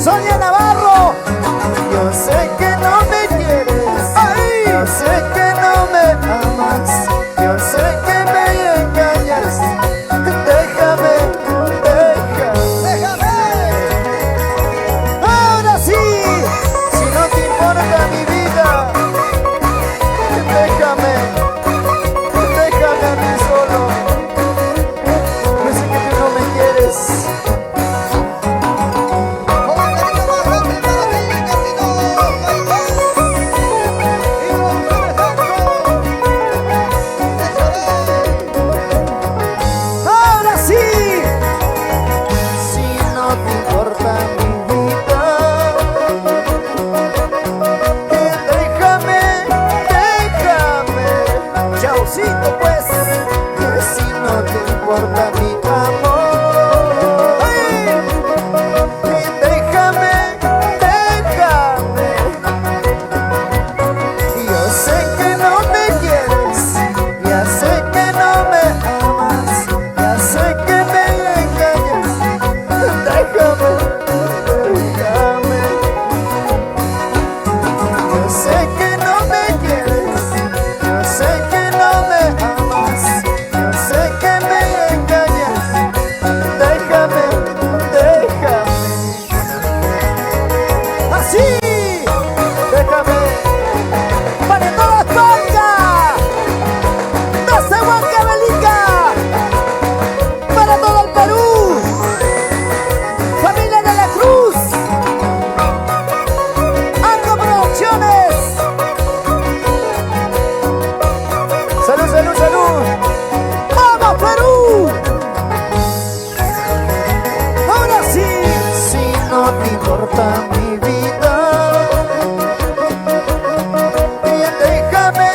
Sonia Navarro. Yo sé que no me quieres, yo sé que no me amas, yo sé que me engañas. Déjame. Déjame. Ahora sí. Si no te importa mi vida, déjame a mí solo. Yo sé que tú no me quieres. Con el cariño más grande para ti, mi casino, Paipán. Y con Flores Santos. Ahora sí. Si no te importa mi vida, déjame. Chaucito, pues. Que si no te importa mi amor, déjame. Yo sé que no me quieres, ya sé que no me amas, ya sé que me engañas. Déjame. Yo sé que no me quieres, yo sé que no me amas, yo sé que me engañas. Déjame. Así. Déjame. Panetones Palca. Desde Huancavelica. Para todo el Perú. Familia de la Cruz. Arco Producciones. Salud. ¡Vamos, Perú! Ahora sí. Si no te importa mi vida, déjame.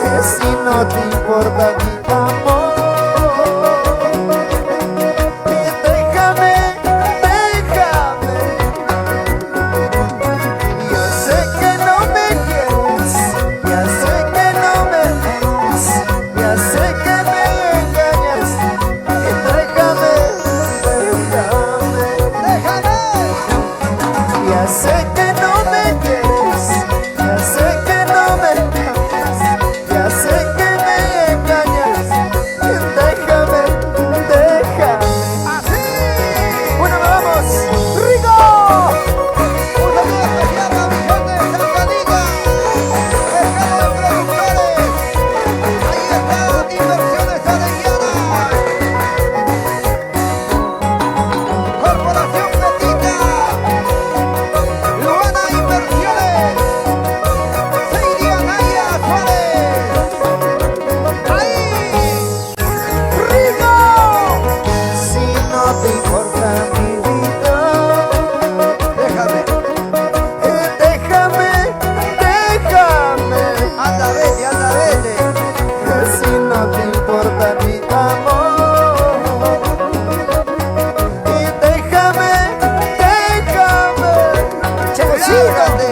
Que si no te importa mi amor, déjame. Yo sé que no me quieres, ya sé que no me amas, ya sé que me engañas. Déjame. amor. Y déjame, Lárgate.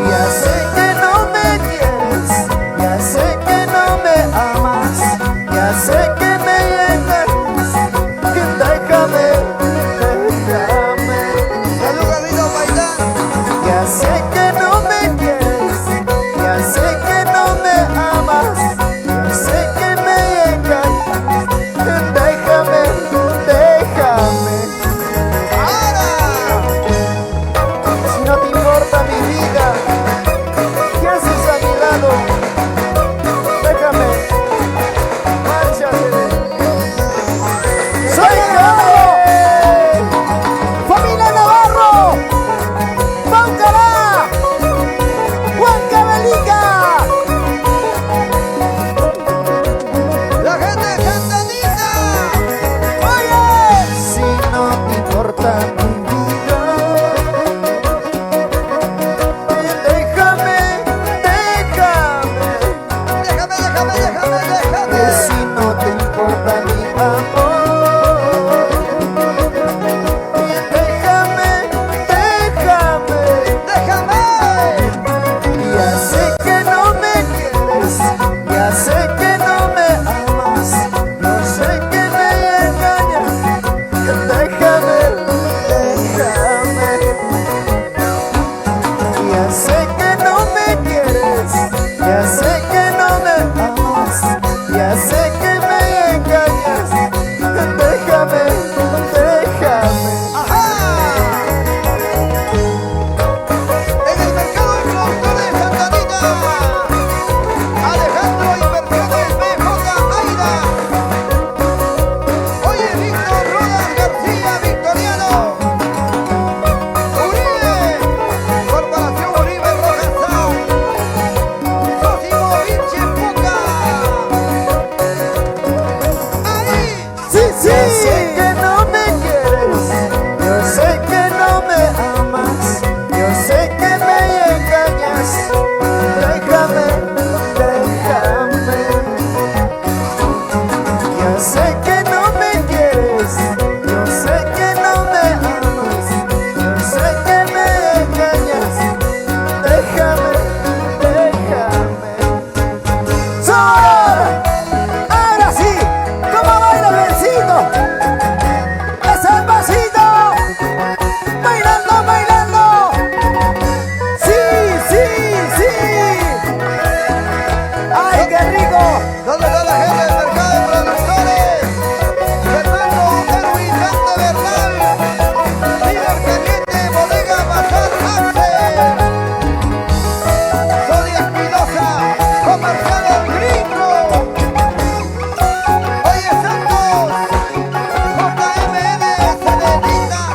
ya sé que no me quieres, ya sé que no me amas, ya sé que me engañas. Déjame, déjame. Salud, Carlito Paisán. Ya sé que no me quieres, ya sé que no me amas, ya sé que me engañas. Déjame, déjame. Ahora. Si no te importa mi vida, ¿qué haces a mi lado? Déjame, márchate. ¡Soy Navarro! ¡Familia Navarro! ¡Paucará! ¡Huancavelica! La gente de Santa Anita. ¡Oye! Si no te importa mi vida, déjame, déjame. Déjame. Si no te importa mi amor, déjame, déjame. Déjame. Ya sé que no me quieres, ya sé que no me amas, yo sé que me engañas. Déjame, déjame. Ya sé que no me quieres, ya sé que no me amas, ya sé que me engañas. Déjame, déjame. Ajá. En el mercado de productores de Santa Anita. Alejandro Inversiones BJ Aida. Oye, Víctor Rodas García Victoriano. Uribe. Corporación Uribe Rojas Sound. Sosimo Vinci Puca. Ahí. Sí, sí. Yo sé que no me quieres, yo sé que no me amas, yo sé que me engañas. Déjame, déjame. Yo sé que no me quieres, yo sé que no me amas, yo sé que me engañas. Déjame, déjame. ¡Sor! Ahora sí, ¿cómo baila Bencito? ¡Es el pasito! ¡Bailando, bailando! ¡Sí, sí, sí! ¡Ay, qué rico! ¿Dónde está la gente del mercado de productores? Fernando Erwin Cante Bernal. Líder Caliente, Bodega Bazar Axel. Sonia Espinosa, Comercial El Gringo. Oye, Santos. JMN,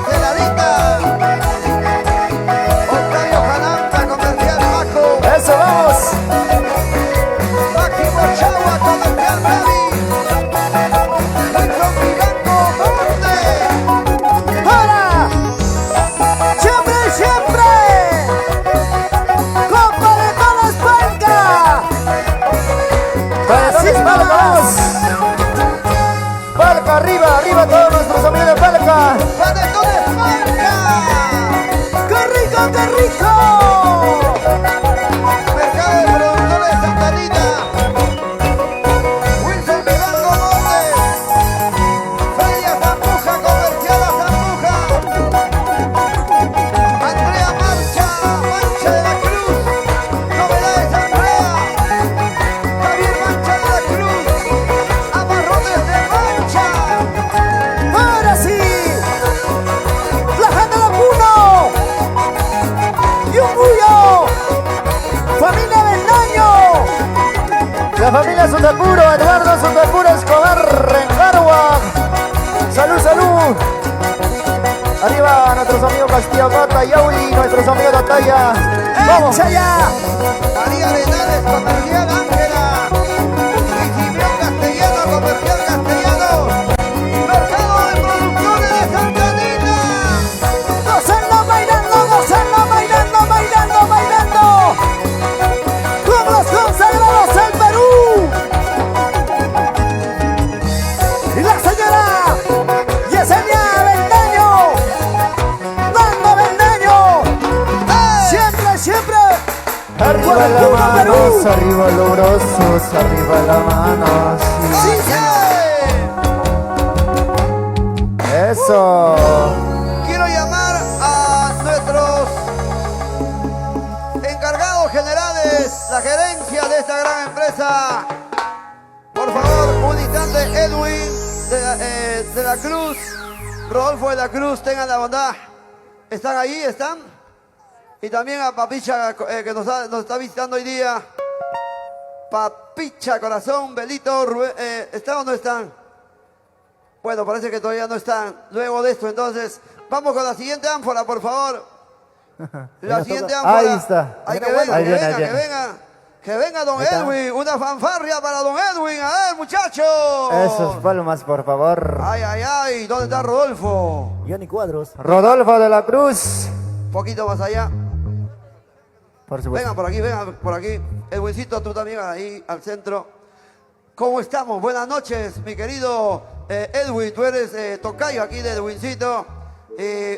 Celadita. Octavio Jalanta, Comercial Paco. ¡Eso, vamos! Máximo Chagua, Comercial Gaby. Wilson Vivanco, Monte. ¡Ahora! ¡Siempre, siempre! ¡Copa de toda España! ¡Así vamos! ¡Palca, arriba, arriba todos nuestros amigos de Palca! Panetones Marca. ¡Qué rico, qué rico! Mercado de productores de Santa Anita. Wilson Vivanco, Monte. Feria Zambuja, Comercial a Zambuja. Andrea Mancha de la Cruz. Novedades Andrea. Javier Mancha de la Cruz. Amarrones de Mancha. ¡Ahora sí! ¡La gente de Puno! ¡Y un bullo! ¡Familia Bendaño! La familia Sotapuro, Eduardo Sotapuro Escobar Rengarua. ¡Salud, salud! Arriba nuestros amigos Castillo Gata, Yauli, nuestros amigos de Ataya. ¡Vamos allá! María Arenales, Comercial Ángela. Y Simeón Castellano, Comercial Castellano. Mercado de productores de Santa Anita. ¡Gozando, bailando, gozando, bailando, bailando, bailando! ¡Con los consagrados del Perú! arriba las manos, arriba los brazos, arriba las manos. ¡Sí, Eso. Quiero llamar a nuestros encargados generales, la gerencia de esta gran empresa. Por favor, un instante, Edwin de la Cruz, Rodolfo de la Cruz, tengan la bondad. ¿Están ahí? ¿Están? Y también a Papicha, que nos está visitando hoy día. Papicha, corazón, Belito, Rubén, ¿están o no están? Bueno, parece que todavía no están. Luego de esto, entonces, vamos con la siguiente ánfora, por favor. La siguiente ánfora. Ahí está. Ay, que Bueno, venga, ahí que viene, venga, ahí que viene. venga. Que venga don Ahí está. Edwin. Una fanfarria para don Edwin. A ver, muchachos. Esos palmas, por favor. Ay, ay, ay. ¿Dónde está Rodolfo? Johnny Cuadros. Rodolfo de la Cruz. Un poquito más allá. Por supuesto. Vengan por aquí. Edwincito, tú también ahí al centro. ¿Cómo estamos? Buenas noches, mi querido Edwin. Tú eres tocayo aquí de Edwincito.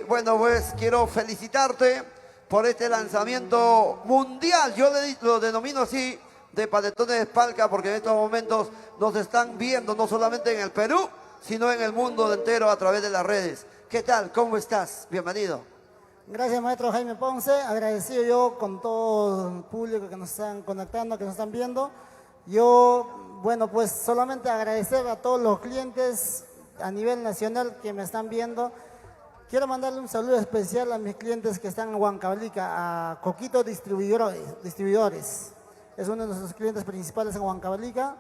Bueno, pues quiero felicitarte por este lanzamiento mundial. Yo lo denomino así, de Panetones Espalca, porque en estos momentos nos están viendo no solamente en el Perú, sino en el mundo entero a través de las redes. ¿Qué tal? ¿Cómo estás? Bienvenido. Gracias, maestro Jaime Ponce. Agradecido yo con todo el público que nos están conectando, que nos están viendo. Yo, bueno, pues solamente agradecer a todos los clientes a nivel nacional que me están viendo. Quiero mandarle un saludo especial a mis clientes que están en Huancavelica, a Coquito Distribuidores. Es uno de nuestros clientes principales en Huancavelica.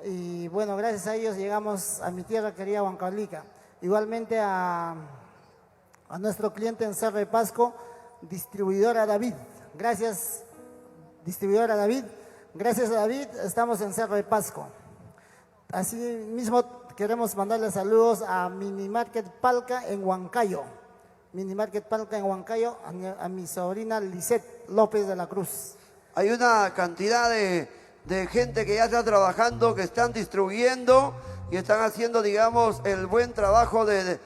Y bueno, gracias a ellos llegamos a mi tierra querida, Huancavelica. Igualmente a nuestro cliente en Cerro de Pasco, distribuidora David. Gracias, distribuidora David. Gracias a David, estamos en Cerro de Pasco. Así mismo queremos mandarle saludos a Mini Market Palca en Huancayo. Mini Market Palca en Huancayo, a mi sobrina Lisette López de la Cruz. Hay una cantidad de gente que ya está trabajando, que están distribuyendo y están haciendo, digamos, el buen trabajo de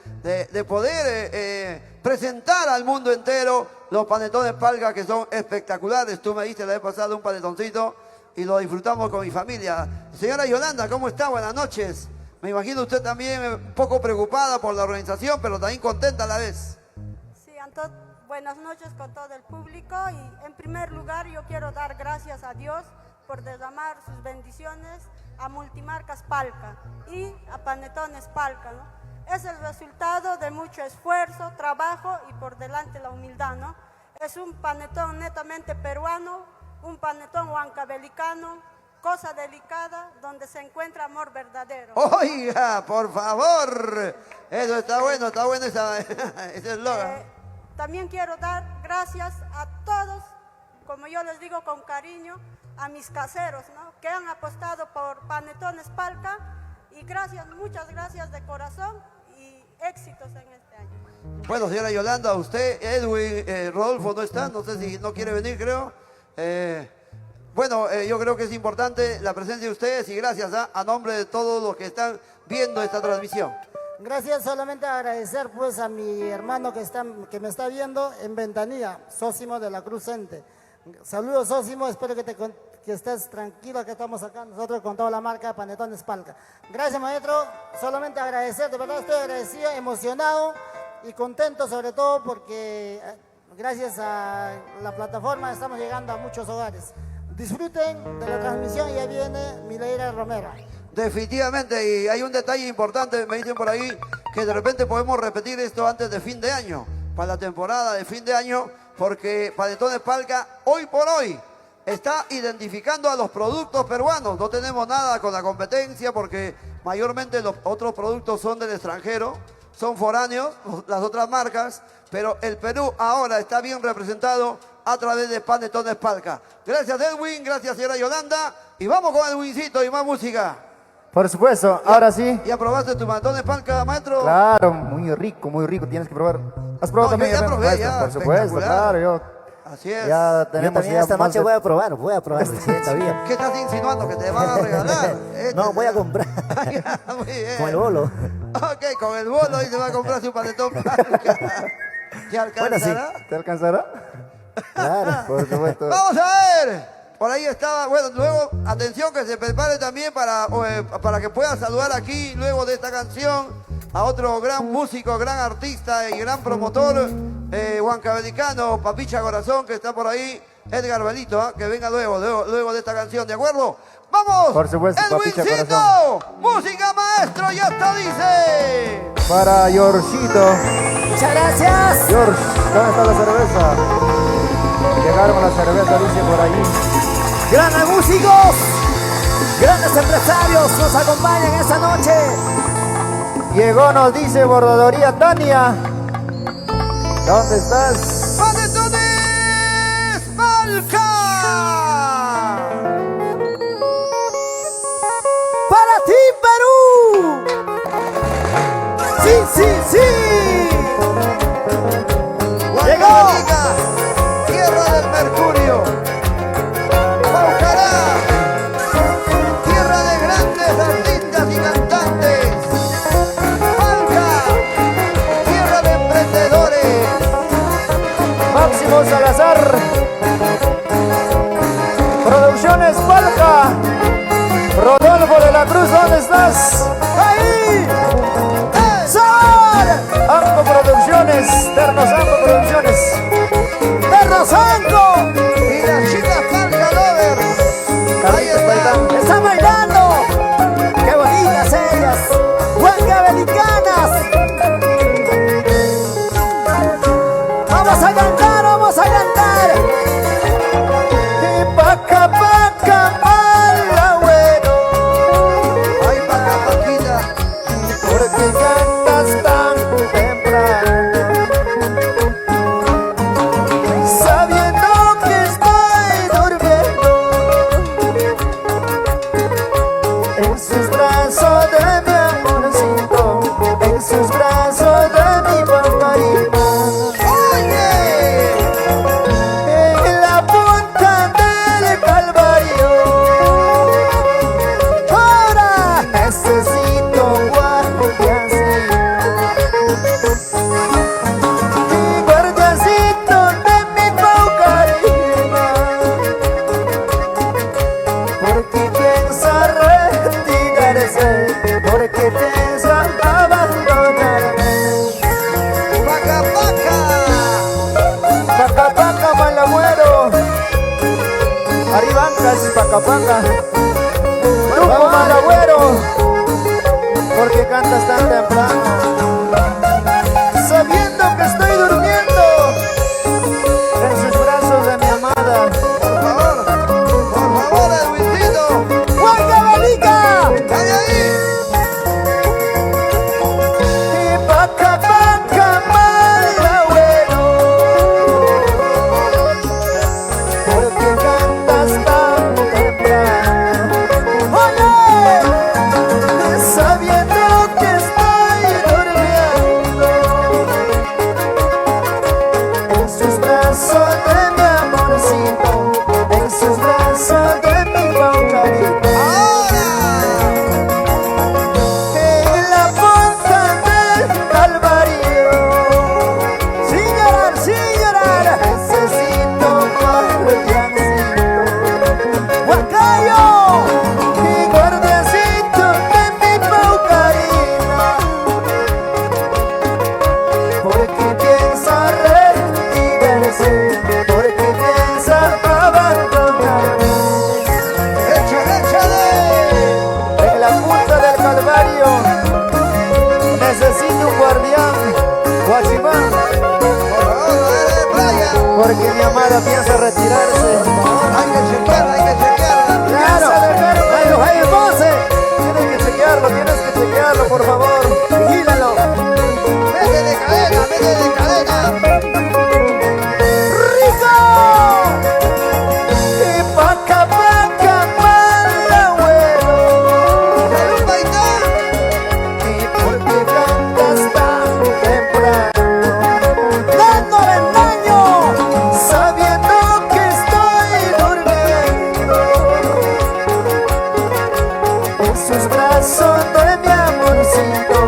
poder presentar al mundo entero los panetones Palca, que son espectaculares. Tú me diste la vez pasada un panetoncito y lo disfrutamos con mi familia. Señora Yolanda, ¿cómo está? Buenas noches. Me imagino usted también un poco preocupada por la organización, pero también contenta a la vez. Sí, buenas noches con todo el público y en primer lugar yo quiero dar gracias a Dios por derramar sus bendiciones a Multimarcas Palca y a Panetones Palca, ¿no? Es el resultado de mucho esfuerzo, trabajo y por delante la humildad, ¿no? Es un panetón netamente peruano, un panetón huancabelicano, cosa delicada donde se encuentra amor verdadero. Oiga, por favor. Eso está bueno ese eslogan. También quiero dar gracias a todos, como yo les digo con cariño, a mis caseros, ¿no? Que han apostado por Panetones Palca y gracias, muchas gracias de corazón y éxitos en este año. Bueno, señora Yolanda, usted, Edwin, Rodolfo no está, no sé si no quiere venir, creo. Bueno, yo creo que es importante la presencia de ustedes y gracias a nombre de todos los que están viendo esta transmisión. Gracias, solamente agradecer pues a mi hermano que me está viendo en Ventanilla, Sósimo de la Cruz Ente. Saludos, Sósimo, espero que estés tranquilo, que estamos acá nosotros con toda la marca Panetones Palca. Gracias, maestro, solamente agradecer, de verdad estoy agradecido, emocionado y contento sobre todo porque gracias a la plataforma estamos llegando a muchos hogares. Disfruten de la transmisión, ya viene Mileira Romero. Definitivamente, y hay un detalle importante, me dicen por ahí, que de repente podemos repetir esto antes de fin de año, para la temporada de fin de año, porque Panetones Palca, hoy por hoy, está identificando a los productos peruanos. No tenemos nada con la competencia, porque mayormente los otros productos son del extranjero, son foráneos, las otras marcas, pero el Perú ahora está bien representado a través de Panetones Palca. Gracias, Edwin, gracias, señora Yolanda, y vamos con Edwincito y más música. Por supuesto, ahora sí. ¿Ya probaste tu Panetones Palca, maestro? Claro, muy rico, tienes que probar. ¿Has probado No, yo también? ya probé, maestro? ya, Por supuesto, espectacular. claro, yo. Así es. Ya Yo tenemos también ya esta más noche de- voy a probar, sí, todavía. ¿Qué estás insinuando? ¿Que te van a regalar? No, voy a comprar Ya, muy bien. con el bolo. Ok, con el bolo y se va a comprar su panetón Palca. ¿Te Bueno, sí. alcanzará? ¿Te alcanzará? Claro. Por supuesto. Vamos a ver. Por ahí estaba, bueno, luego, atención que se prepare también para que pueda saludar aquí, luego de esta canción, a otro gran músico, gran artista y gran promotor, huancabelicano, Papicha Corazón, que está por ahí, Edgar Belito, que venga luego de esta canción, ¿de acuerdo? ¡Vamos! Por supuesto, Papicha ¡Edwincito! Corazón. ¡Música maestro! ¡Ya está, dice! Para Yorcito. Muchas gracias. George, ¿dónde está la cerveza? Llegaron la cerveza, dice por allí. Grandes músicos, grandes empresarios nos acompañan esta noche. Llegó, nos dice Bordadoría Tania. ¿Dónde estás? ¡Panetones Palca! Para ti, Perú. Sí, sí, sí. Huancavelica, tierra del mercurio. Paucará, tierra de grandes artistas y cantantes. Palca, tierra de emprendedores. Máximo Salazar. Producciones Palca. Rodolfo de la Cruz, ¿dónde estás? Ahí. ¡Sabor! Anco Producciones, Ternos Anco Producciones. ¡Perro Sanco! Y las chicas Palca Lovers. Ahí está. ¡Están bailando! ¡Qué bonitas ellas! ¡Huancavelicanas! ¡Vamos a cantar, vamos a cantar! Y paca, paca, malagüero. Ay, Paca Paquita. Porque cantas tan temprano, sabiendo que estoy durmiendo en sus brazos de mi amorcito, en sus brazos de mi paparita, ¡Oye! en la punta del Calvario. Ahora necesito guardiancito, mi guardiancito de mi paucarina, porque piensa retirarse, porque piensa abandonarme. Paca Paca. Paca, paca, malagüero. Arribancas, paca, paca. Grupo malagüero. Porque cantas tan temprano, sabiendo que estoy durmiendo en sus brazos de mi amada. Por favor, Edwincito. ¡Huancavelica! ¡Cae ahí! Y paca, paca, malagüero. Porque cantas tan temprano. Oye, sabiendo que estoy durmiendo en sus brazos de mi amorcito, en sus brazos de mi paucarita. En la punta del Calvario, ¡Sin llorar, sin llorar! necesito guardiancito, ¡Huancayo! mi guardiancito de mi paucarina, porque piensa retirarse, porque piensa abandonarme. ¡Échale, échale! En la punta del Calvario necesito un guardián, guachimán, Por favor, no eres de playa. porque mi amada piensa retirarse. Hay que chequearla, hay que chequearla. ¡Claro! ¡Jairo, Jairo Ponce! Tienes que chequearlo, por favor. ¡Vigílalo! Métele cadena, métele cadena. ¡Rico! Y paca, paca, malagüero. Salud, Paitán. Y porque cantas tan temprano, ¡Dándole daño! sabiendo que estoy durmiendo en sus brazos de mi amorcito,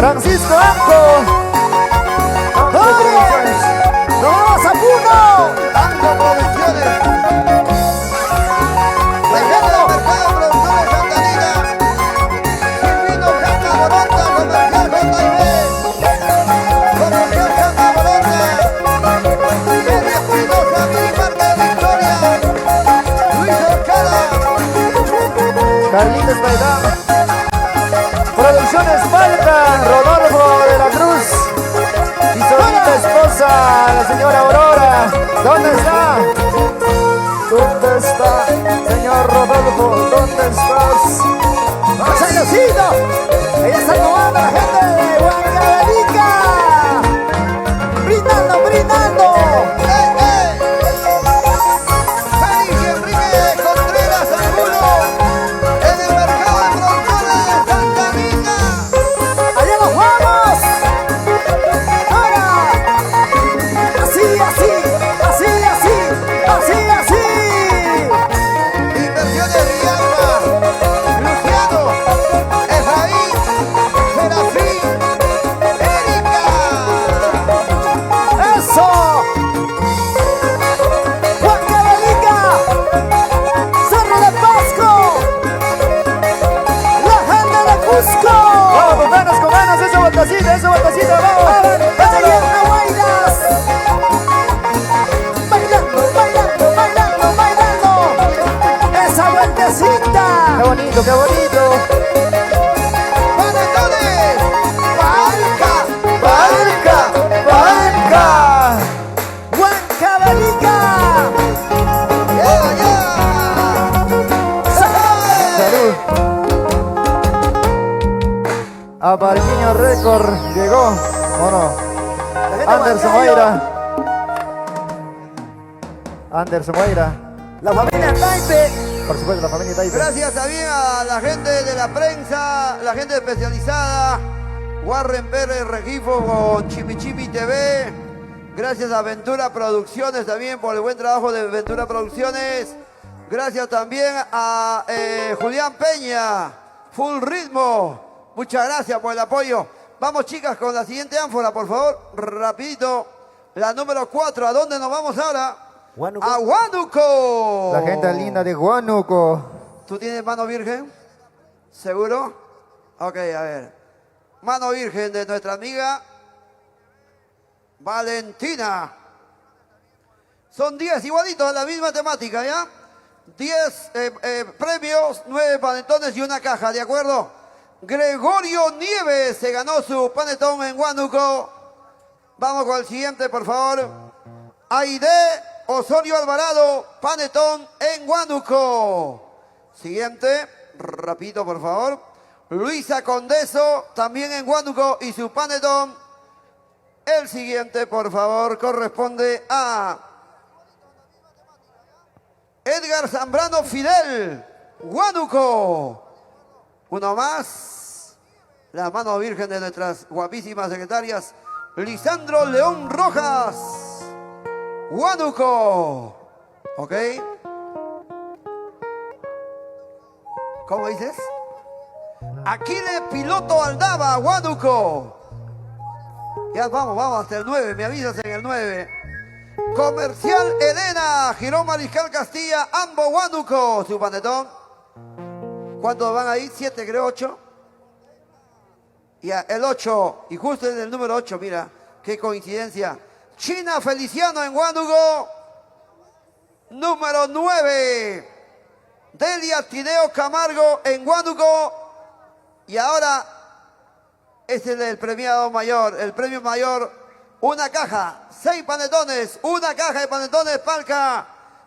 Francisco Amco. ¡Oye! ¡Nos vamos a Puno! Anco Producciones. Regalo Mercado Producciones Santanita. Silvino Jata Boronta, Comercial JB. Comercial Jata Boronta. Media Espinosa, Mini Marca de Victoria. Luis Orcada. Carlitos Paidán. Producciones Falca, Rodolfo de la Cruz. Y su bonita esposa, la señora Aurora. ¿Dónde está? ¿Dónde está, señor Rodolfo? ¿Dónde estás? ¡Vamos a Diosito! Ella está tomando a la gente de Huancavelica. ¡Brindando, brindando! Félix Enrique Contreras Angulo. En el mercado de producciones de Santa Anita. ¡Allá nos vamos! ¡Ahora! Así, así, así, así, así, así. Inversiones Villalba, Luciano, Efraín, Serafín, Erika. ¡Eso! ¡Huancavelica! ¡Cerro de Pasco! ¡La gente de Cusco! Vamos, con ganas, esa botacita, vamos. ¡Bailando, bailas! ¡Bailando, bailando, bailando, bailando! ¡Esa vueltecita! Qué bonito, qué bonito. ¡Panetones! ¡Palca! ¡Huancavelica! ¡Ya! Salud. A Barquiño Record llegó, ¿o no? La gente de Anderson Huancayo, Moira. Anderson Moira. La familia Taipe. Por supuesto, la familia Taipe. Gracias también a la gente de la prensa, la gente especializada, Warren Pérez Regifo con Chimichimi TV. Gracias a Ventura Producciones también por el buen trabajo de Ventura Producciones. Gracias también a Julián Peña, Full Ritmo. Muchas gracias por el apoyo. Vamos, chicas, con la siguiente ánfora, por favor. Rapidito. La número 4. ¿A dónde nos vamos ahora? Huánuco. A Huánuco. La gente linda de Huánuco. ¿Tú tienes mano virgen? ¿Seguro? Ok, a ver. Mano virgen de nuestra amiga Valentina. Son 10 igualitos, la misma temática, ¿ya? 10 premios, 9 panetones y una caja, ¿de acuerdo? Gregorio Nieves se ganó su panetón en Huánuco. Vamos con el siguiente, por favor. Aide Osorio Alvarado, panetón en Huánuco. Siguiente, rapidito, por favor. Luisa Condeso, también en Huánuco, y su panetón. El siguiente, por favor, corresponde a Edgar Zambrano Fidel, Huánuco. Uno más. La mano virgen de nuestras guapísimas secretarias. Lisandro León Rojas, Huánuco. ¿Ok? ¿Cómo dices? Aquiles Piloto Aldaba, Huánuco. Ya vamos hasta el 9, me avisas en el 9. Comercial Elena, Girón Mariscal Castilla, Ambo, Huánuco. Su panetón. ¿Cuántos van ahí? 7, creo, 8. Ya, el 8. Y justo en el número 8, mira, qué coincidencia. China Feliciano en Huánuco. Número 9. Delia Tineo Camargo en Huánuco. Y ahora es el premiado mayor, el premio mayor. Una caja, 6 panetones, una caja de panetones Palca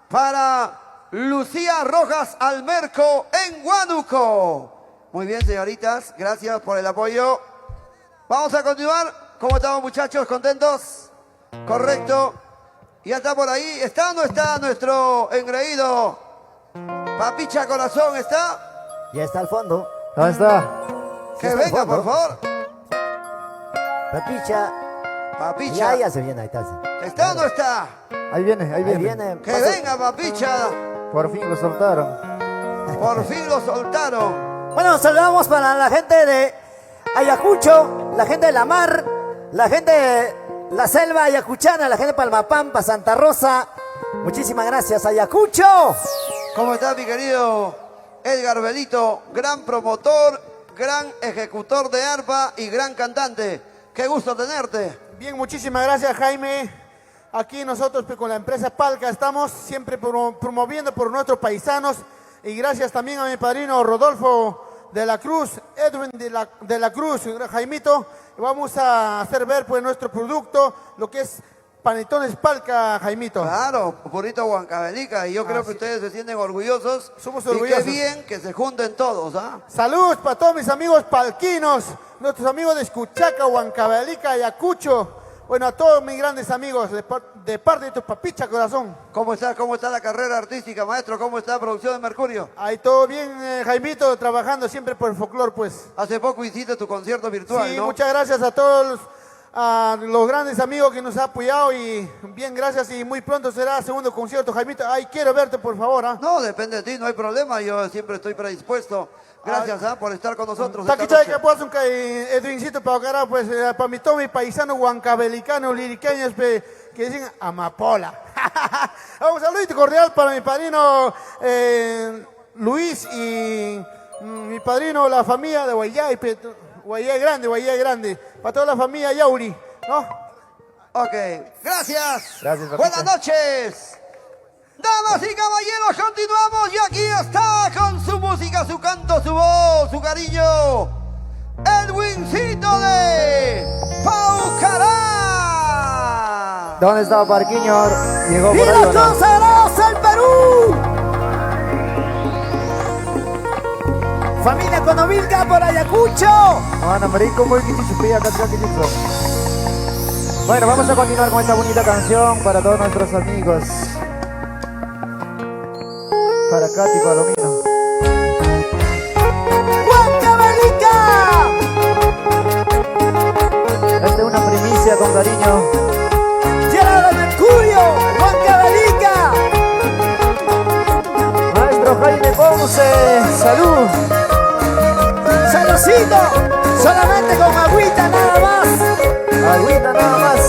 para Lucía Rojas Almerco en Huánuco. Muy bien, señoritas, gracias por el apoyo. Vamos a continuar. ¿Cómo estamos, muchachos? ¿Contentos? Correcto. Ya está por ahí. ¿Está o no está nuestro engreído Papicha Corazón? ¿Está? Ya está al fondo. ¿Dónde está? Que está al venga, fondo. por favor. Papicha. Papicha. Ya se viene, ahí está. ¿Está o no está? Ahí viene, ahí Ahí viene. viene. Que venga, Papicha. Por fin lo soltaron. Por fin lo soltaron. Bueno, saludamos para la gente de Ayacucho, la gente de la mar, la gente de la selva ayacuchana, la gente de Palmapampa, Santa Rosa. Muchísimas gracias, Ayacucho. ¿Cómo estás, mi querido Edgar Belito? Gran promotor, gran ejecutor de arpa y gran cantante. Qué gusto tenerte. Bien, muchísimas gracias, Jaime. Aquí nosotros pues, con la empresa Palca estamos siempre promoviendo por nuestros paisanos y gracias también a mi padrino Rodolfo de la Cruz, Edwin de la Cruz, Jaimito. Vamos a hacer ver pues nuestro producto, lo que es Panetones Palca, Jaimito. Claro, Purito Huancavelica, y yo creo que ustedes se sienten orgullosos. Somos Y orgullosos. qué bien que se junten todos, ¿ah? Salud para todos mis amigos palquinos, nuestros amigos de Escuchaca, Huancavelica, Ayacucho. Bueno, a todos mis grandes amigos, de parte de tu papicha corazón. ¿Cómo está la carrera artística, maestro? ¿Cómo está la producción de Mercurio? Ahí todo bien, Jaimito, trabajando siempre por el folclore, pues. Hace poco hiciste tu concierto virtual, Sí, ¿no? muchas gracias a todos a los grandes amigos que nos han apoyado y bien, gracias y muy pronto será segundo concierto, Jaimito. Ay, quiero verte, por favor, ¿ah? No, depende de ti, no hay problema, yo siempre estoy predispuesto. Gracias por estar con nosotros. Está esta aquí noche. que puedo un Edwincito para acá, pues, para mi todo mi paisano huancabelicano, liriqueños, que dicen amapola. Un saludito cordial para mi padrino Luis y mi padrino, la familia de Guayay, Guayay grande, para toda la familia Yauri, ¿no? Ok, gracias. Gracias, papito. Buenas noches. Damas y caballeros, continuamos y aquí está con su música, su canto, su voz, su cariño, Edwincito de Paucará. ¿Dónde estaba Parquiño? Llegó ¡Y por ahí, los ¿o no? consagrados al Perú! Familia Conovilca por Ayacucho. Ana Marico, muy quichichupía, cachaquichicho. Bueno, vamos a continuar con esta bonita canción para todos nuestros amigos. Para Katy Palomino. ¡Huancavelica! Esta es una primicia con cariño. ¡Gerardo Mercurio! ¡Huancavelica! Maestro Jaime Ponce, salud. ¡Saludcito! Solamente con agüita nada más. Agüita nada más.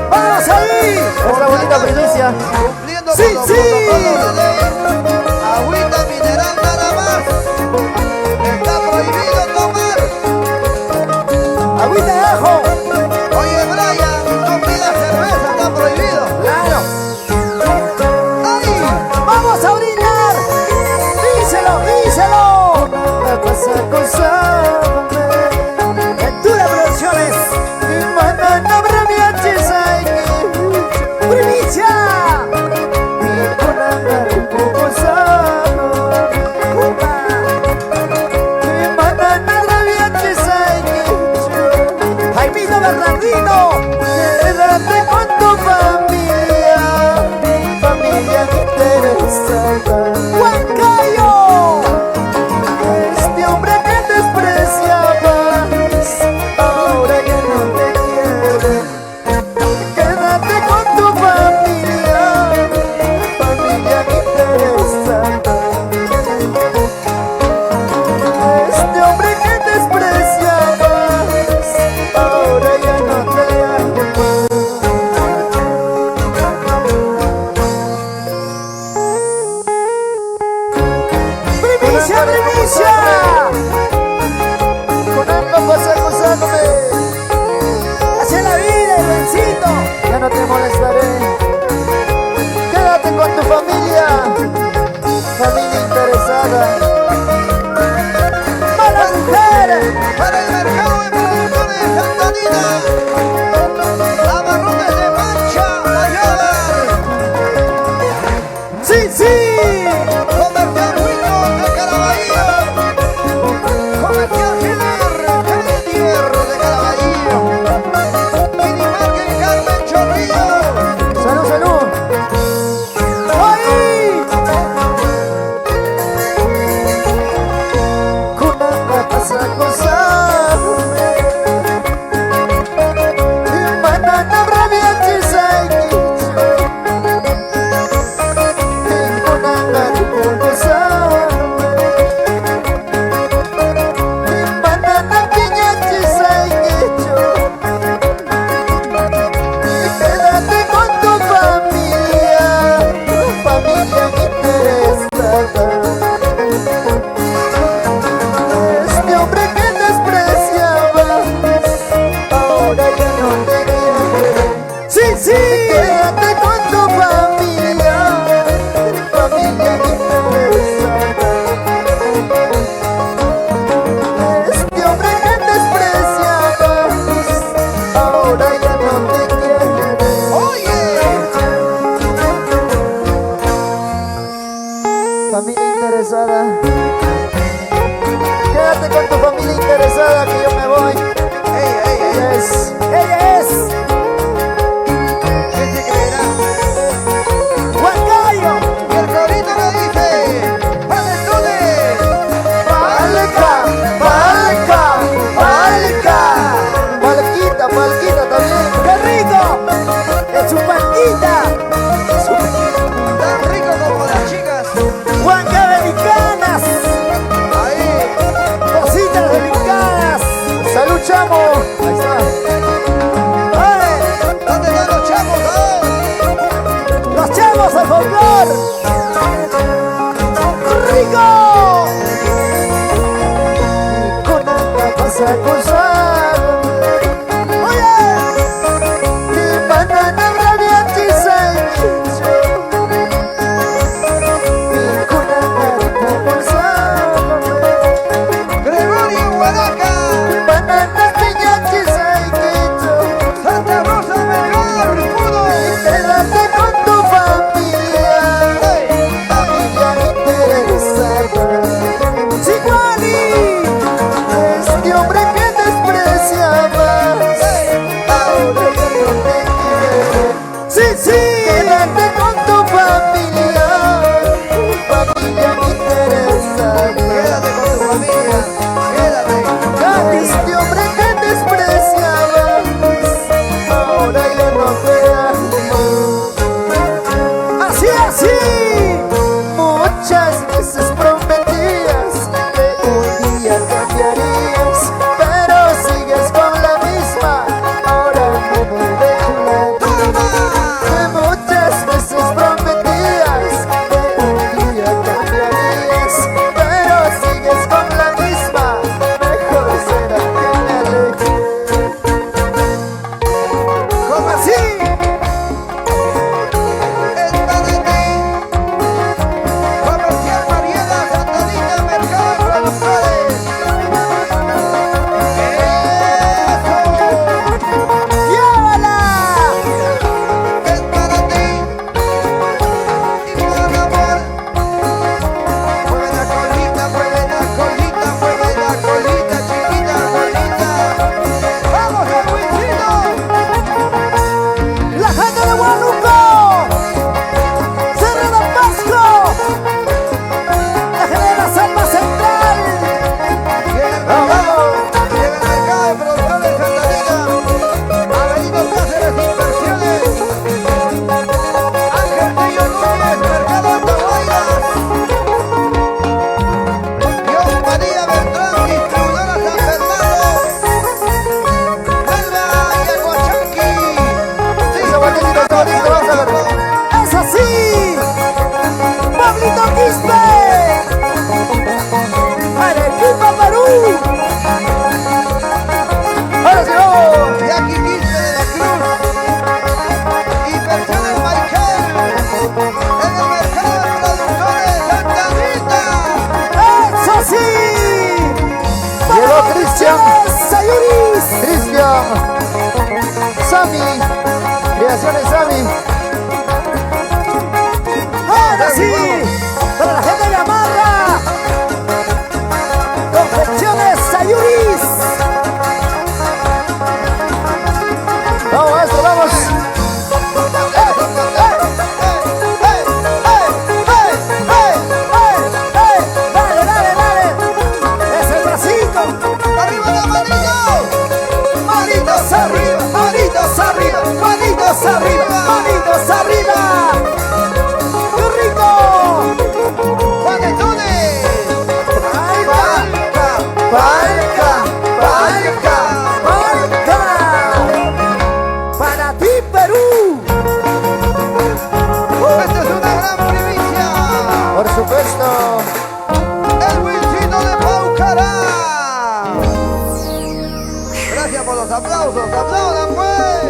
¡Vamos ahí! Esta bonita primicia. Cumpliendo Sí, con los sí. protocolos de ley. Agüita mineral nada más. Está prohibido tomar. ¡Agüita de ajo! Oye, Brian, no pidas cerveza, está prohibido. ¡Claro! ¡Ay! ¡Vamos a brindar! ¡Díselo, díselo! Me pasa cosa. Ventura Producciones. ¡Primicia! Jaimito Bernardino. Quédate con tu familia, familia interesada. ¡Huancayo! Este hombre que despreciabas, ahora ya no te quiere. Quédate con tu familia, familia interesada. Este hombre que despreciabas, ahora ya no te ama. ¡Primicia, primicia! Con él no pasa acusándome. ¡Hacia la vida, Edwincito! Ya no te molestaré. Quédate con tu familia, familia interesada. ¡Mala mujer! Para el mercado de productores de Santa Anita. Abarrotes de Mancha, Mayor. ¡Sí, sí! Comercial Wilson de Caraballo. Comercial General Cartier de Caraballo. Minimarket Carmen Chorrillo. Salud, salud. ¡Ahí! Cuna me pasa cosas. Gregorio Guadaca, Santa Rosa Melgar, Pudo. Quédate con tu familia, familia me interesa. Sí, Juani, este hombre que despreciabas, ahora ya no te quiere. Sí, sí, quédate con tu familia, familia me interesa. Quédate con tu familia, quédate. Este hombre que despreciabas, ahora ya no te amo. Así, así. Muchas veces prometías que un día cambiarías, pero sigues con la misma. Ahora me vuelve chula. Muchas veces prometías que un día cambiarías, pero sigues con la misma. Mejor será que me aleje. ¿Cómo así? El Tanete, Comercial Mariela, Santa Anita, Mercado Productores. ¡Llévala! ¡Eso! El Tanete, y por amor. Mueve la colita, mueve la colita, mueve la colita, chiquita, bonita. ¡Vamos, Edwincito! La gente de Huánuco, Cerro de Pasco, la gente de la Selva Central. Llega el mercado de productores Santa Anita, Avelino Cáceres Inversiones, Ángel Trillo Núñez, Mercado Antahuaylas, Dios María Beltrán, distribuidora San Fernando, Melba y Aguachanqui. Sí, ¡Es así! ¡Pablito Quispe! ¡Arequipa, Perú! ¡Ahora sí vamos! Jackie Quispe de la Cruz, Inversiones Michael, en el mercado de productores Santa Anita. ¡Eso sí! Llegó Cristian. ¡Sayuris! Cristian, Sammy, Creaciones Sammy. ¡Ahora sí! ¡Para la gente de Amarra! ¡Confecciones Sayuris! Vamos, maestro, vamos. ¡Dale, dale, dale! ¡Es el bracito! ¡Arriba la manito! ¡Manitos arriba! ¡Manitos arriba! ¡Manitos arriba! ¡Manitos arriba! ¡Qué rico! ¡Panetones! ¡Ahí va! ¡Palca! ¡Palca! ¡Marca! ¡Para ti, Perú! ¡Esta es una gran primicia! Por supuesto. ¡El Wilchito de Paucará! Gracias por los aplausos. ¡Aplaudan, pues!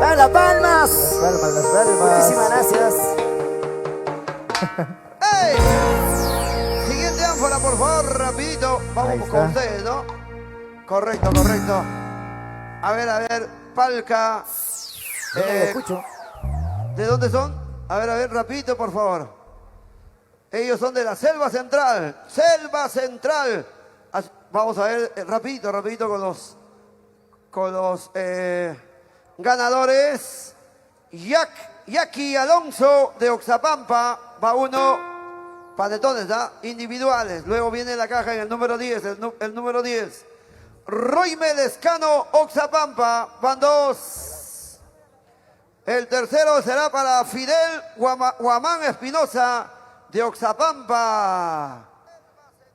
¡Dale las palmas! Palmas, las palmas. Muchísimas gracias. ¡Ey! Siguiente ánfora, por favor, rapidito. Ahí Vamos está. con ustedes, ¿no? Correcto, correcto. A ver, Palca. Escucho. ¿De dónde son? A ver, rapidito, por favor. Ellos son de la Selva Central. Selva Central. Vamos a ver, rapidito con los ganadores. Jackie Alonso de Oxapampa. Va uno. Panetones, ¿da? Individuales. Luego viene la caja en el número 10. El número 10. Roime Lescano, Oxapampa. Van dos. El tercero será para Fidel Guamán Espinosa de Oxapampa.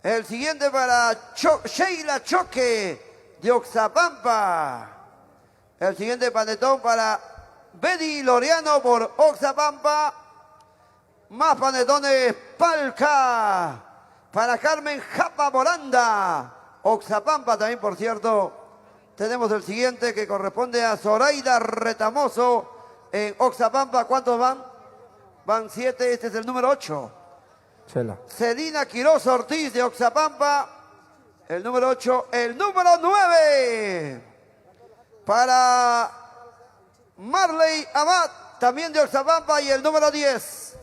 El siguiente para Sheila Choque de Oxapampa. El siguiente panetón para Betty Loriano por Oxapampa. Más panetones Palca para Carmen Japa Moranda Oxapampa también, por cierto. Tenemos el siguiente que corresponde a Zoraida Retamoso en Oxapampa. ¿Cuántos van? Van 7, este es el número 8. Chela. Celina Quiroz Ortiz de Oxapampa, el número 8. El número 9 para Marley Abad, también de Oxapampa, y el número 10.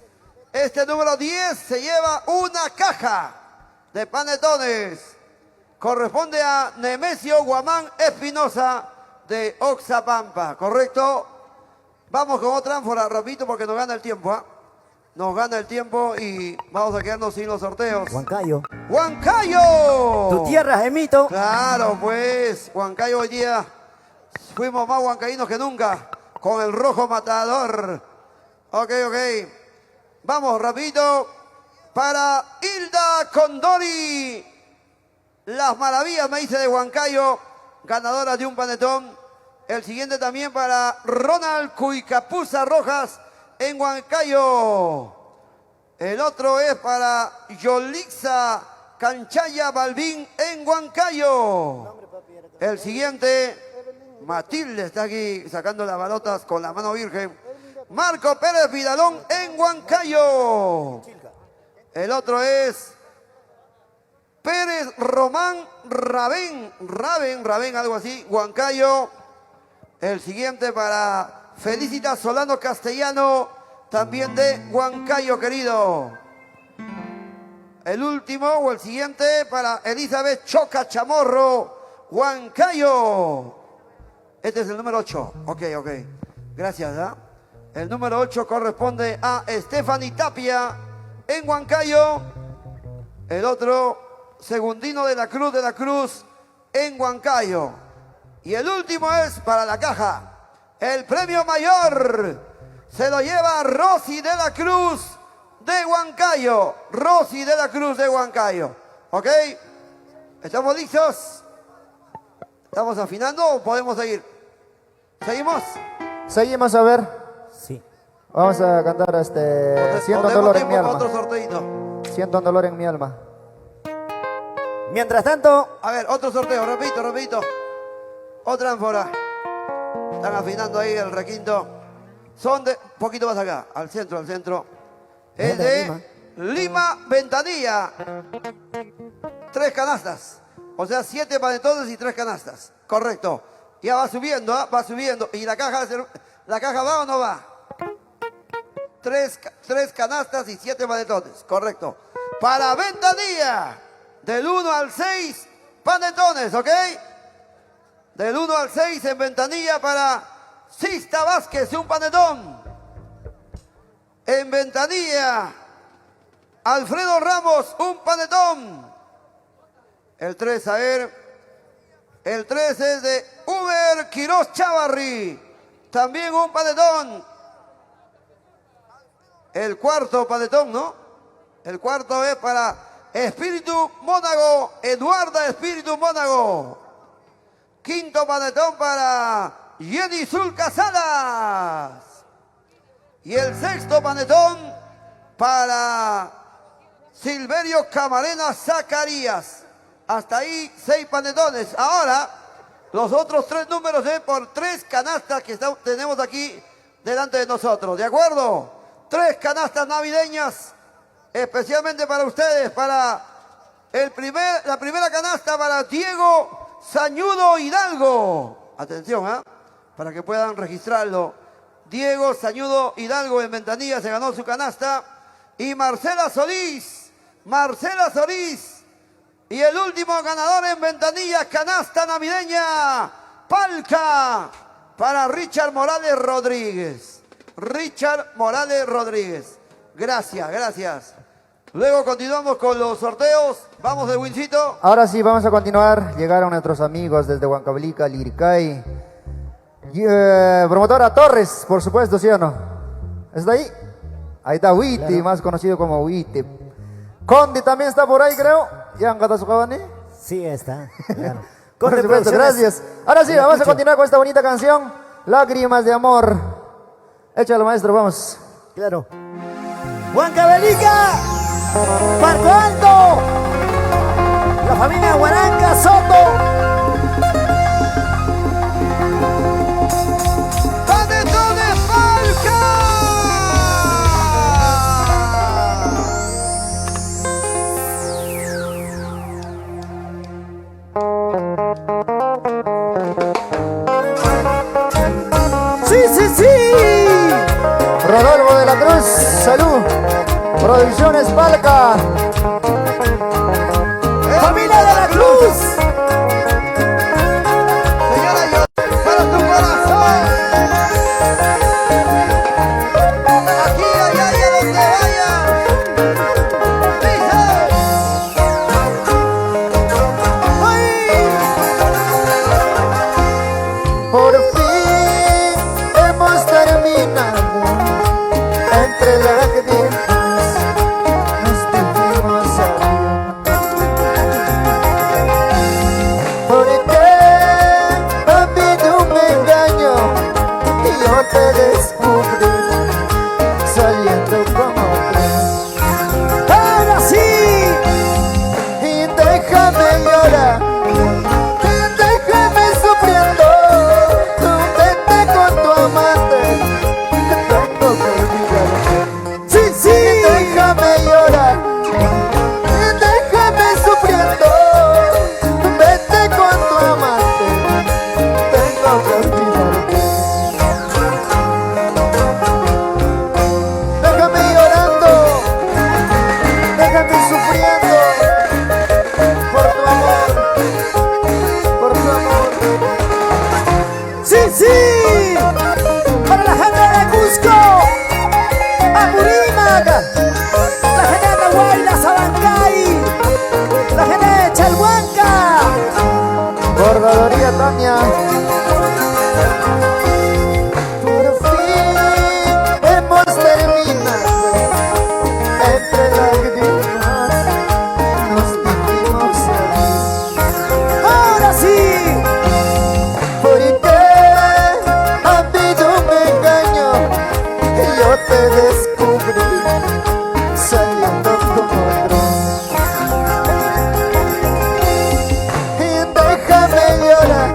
Este número 10 se lleva una caja de panetones. Corresponde a Nemesio Guamán Espinosa de Oxapampa, ¿correcto? Vamos con otra ánfora, rapidito, porque nos gana el tiempo, ¿ah? Nos gana el tiempo y vamos a quedarnos sin los sorteos. Huancayo. ¡Huancayo! Tu tierra, Gemito. Claro, pues, Huancayo hoy día fuimos más huancaínos que nunca con el rojo matador. Ok. Vamos, rapidito, para Hilda Condori. Las maravillas, me dice, de Huancayo, ganadora de un panetón. El siguiente también para Ronald Cuicapuza Rojas en Huancayo. El otro es para Yolixa Canchaya Balbín en Huancayo. El siguiente, Matilde está aquí sacando las balotas con la mano virgen. Marco Pérez Vidalón en Huancayo. El otro es Pérez Román Raven, algo así, Huancayo. El siguiente para Felicitas Solano Castellano, también de Huancayo, querido. El último o el siguiente para Elizabeth Choca Chamorro, Huancayo. Este es el número 8. Ok. Gracias, ¿ah? El número 8 corresponde a Stephanie Tapia en Huancayo. El otro, Segundino de la Cruz en Huancayo. Y el último es para la caja. El premio mayor se lo lleva Rosy de la Cruz de Huancayo. Rosy de la Cruz de Huancayo. ¿Ok? ¿Estamos listos? ¿Estamos afinando o podemos seguir? ¿Seguimos? Seguimos, a ver. Sí. Vamos a cantar Siento un dolor en mi alma. Otro sorteito. Siento un dolor en mi alma. Mientras tanto, A ver, otro sorteo, repito. Otra ánfora. Están afinando ahí el requinto. Son de, poquito más acá, al centro. Es de Lima Ventanilla. 3 canastas. O sea, 7 panetones y 3 canastas. Correcto. Ya va subiendo, ¿ah? Va subiendo. ¿Y la caja va o no va? 3 canastas y 7 panetones. Correcto. Para Ventanilla, del 1 al 6, panetones, ¿ok? Del 1 al 6 en Ventanilla para Sista Vázquez, un panetón. En Ventanilla, Alfredo Ramos, un panetón. El 3, a ver. El 3 es de Uber Quiroz Chavarri, también un panetón. El cuarto panetón, ¿no? El cuarto es para Espíritu Mónago, Eduarda Espíritu Mónago. Quinto panetón para Jenny Zulca Salas. Y el sexto panetón para Silverio Camarena Zacarías. Hasta ahí 6 panetones. Ahora, los otros 3 números por 3 canastas que tenemos aquí delante de nosotros. ¿De acuerdo? 3 canastas navideñas, especialmente para ustedes. Para la primera canasta para Diego Sañudo Hidalgo. Atención, ¿ah? Para que puedan registrarlo. Diego Sañudo Hidalgo en Ventanilla se ganó su canasta. Y Marcela Solís. Y el último ganador en Ventanilla, canasta navideña, Palca, para Richard Morales Rodríguez. Gracias. Luego continuamos con los sorteos. Vamos de Wincito. Ahora sí, vamos a continuar. Llegaron nuestros amigos desde Huancavelica, Liricay. Promotora Torres, por supuesto, ¿sí o no? ¿Está ahí? Ahí está Witi, claro. Más conocido como Witi. Condi también está por ahí, creo. ¿Ya han gastado su cabane? Sí, está. Claro. Por supuesto, gracias. Ahora sí, vamos a continuar con esta bonita canción. Lágrimas de amor. Échalo, maestro, vamos. Claro. Huancavelica, Parco Alto, La familia Huaranca Soto. ¡Panetones Palca! Sí, sí, sí. Rodolfo de la Cruz, salud. Producciones Palca. Familia de la Cruz. Señora, yo para tu corazón. Aquí, allá y a donde vaya. Dice. Por fin hemos terminado. Entre lágrimas nos dijimos adiós. Porque ha habido un engaño y yo te descubrí saliendo como otro. Ahora sí. Y déjame llorar, y déjame sufriendo. Tú vete con tu amante, que tengo que olvidarte. Sí, sí. Y déjame llorar, y déjame sufriendo. Tú vete con tu amante, tengo que olvidarte. Déjame llorando, déjame sufriendo. Por tu amor, por tu amor. Sí, sí. Para la gente de Cusco, Apurímac, la gente de Huayla, Sabancay, la gente de Chalhuanca. Bordadoría Tania. Por fin hemos terminado. Entre lágrimas nos dijimos adiós. Ahora sí. Porque ha habido un engaño y yo te descubrí saliendo como otro. Y déjame llorar,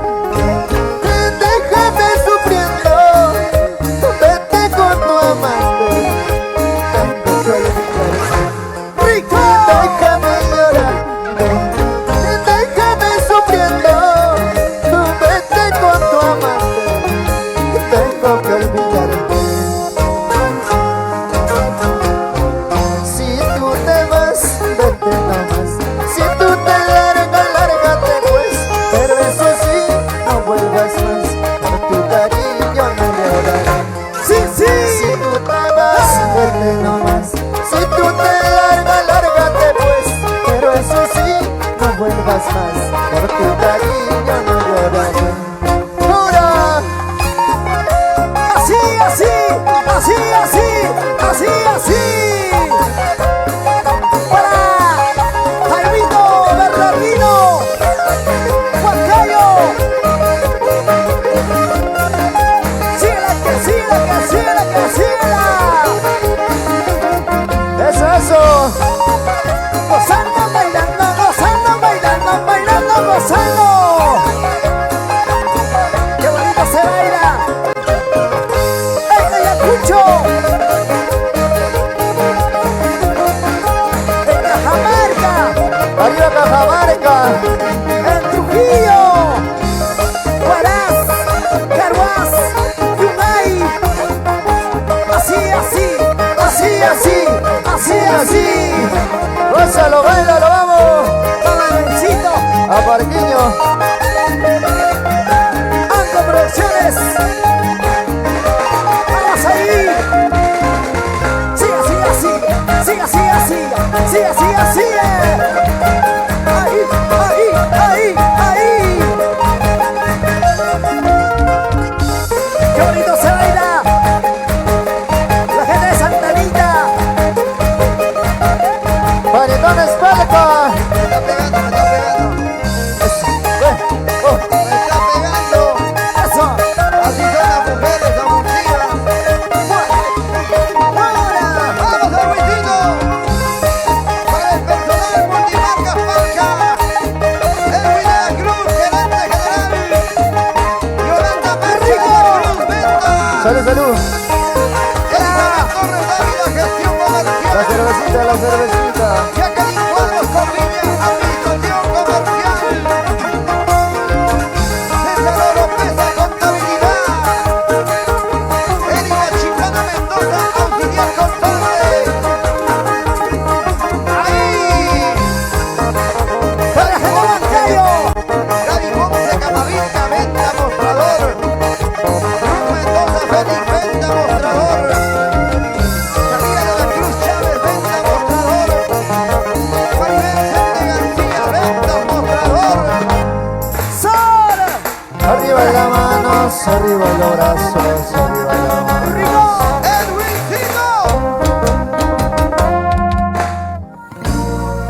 arriba los brazos, arriba los brazos. ¡Edwincito!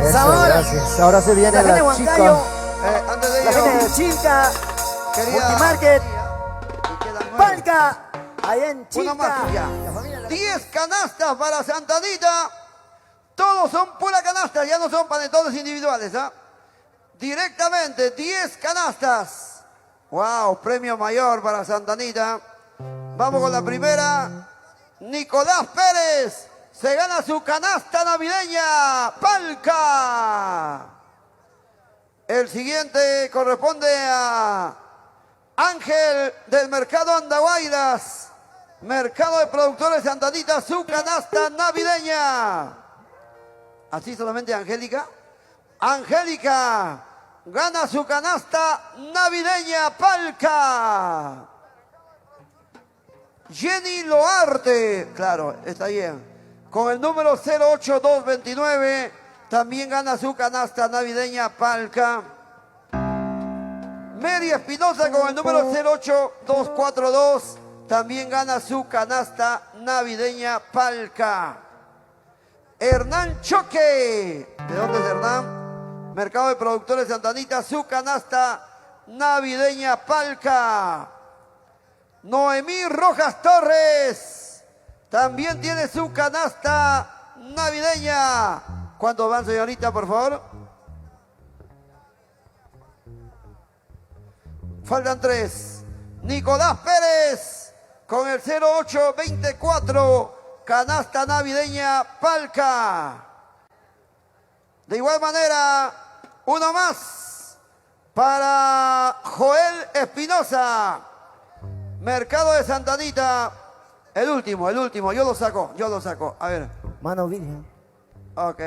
Eso, Ahora, gracias. Ahora se viene la gente de la Huancayo, chica. Antes de la gente ello, de Chilca, quería... Multimarket, Y quedan 9. Palca, allá en Una Chilca. más ya. La familia de- 10 canastas para Santa Anita. Todos son pura canasta, ya no son panetones individuales, ¿ah? Directamente, 10 canastas. Wow, premio mayor para Santa Anita. Vamos con la primera. Nicolás Pérez se gana su canasta navideña. Palca. El siguiente corresponde a Ángel del Mercado Andahuaylas. Mercado de Productores Santa Anita, su canasta navideña. Así solamente Angélica. Angélica gana su canasta navideña. Palca. Jenny Loarte, claro, está bien. Con el número 08229 también gana su canasta navideña. Palca. Mary Espinosa con el número 08242 también gana su canasta navideña. Palca. Hernán Choque, ¿de dónde es Hernán? Mercado de Productores Santa Anita, su canasta navideña. Palca. Noemí Rojas Torres también tiene su canasta navideña. ¿Cuántos van, señorita, por favor? Faltan 3. Nicolás Pérez con el 0824. Canasta navideña. Palca. De igual manera, uno más para Joel Espinosa. Mercado de Santa Anita. El último. Yo lo saco. A ver. Mano virgen. Ok.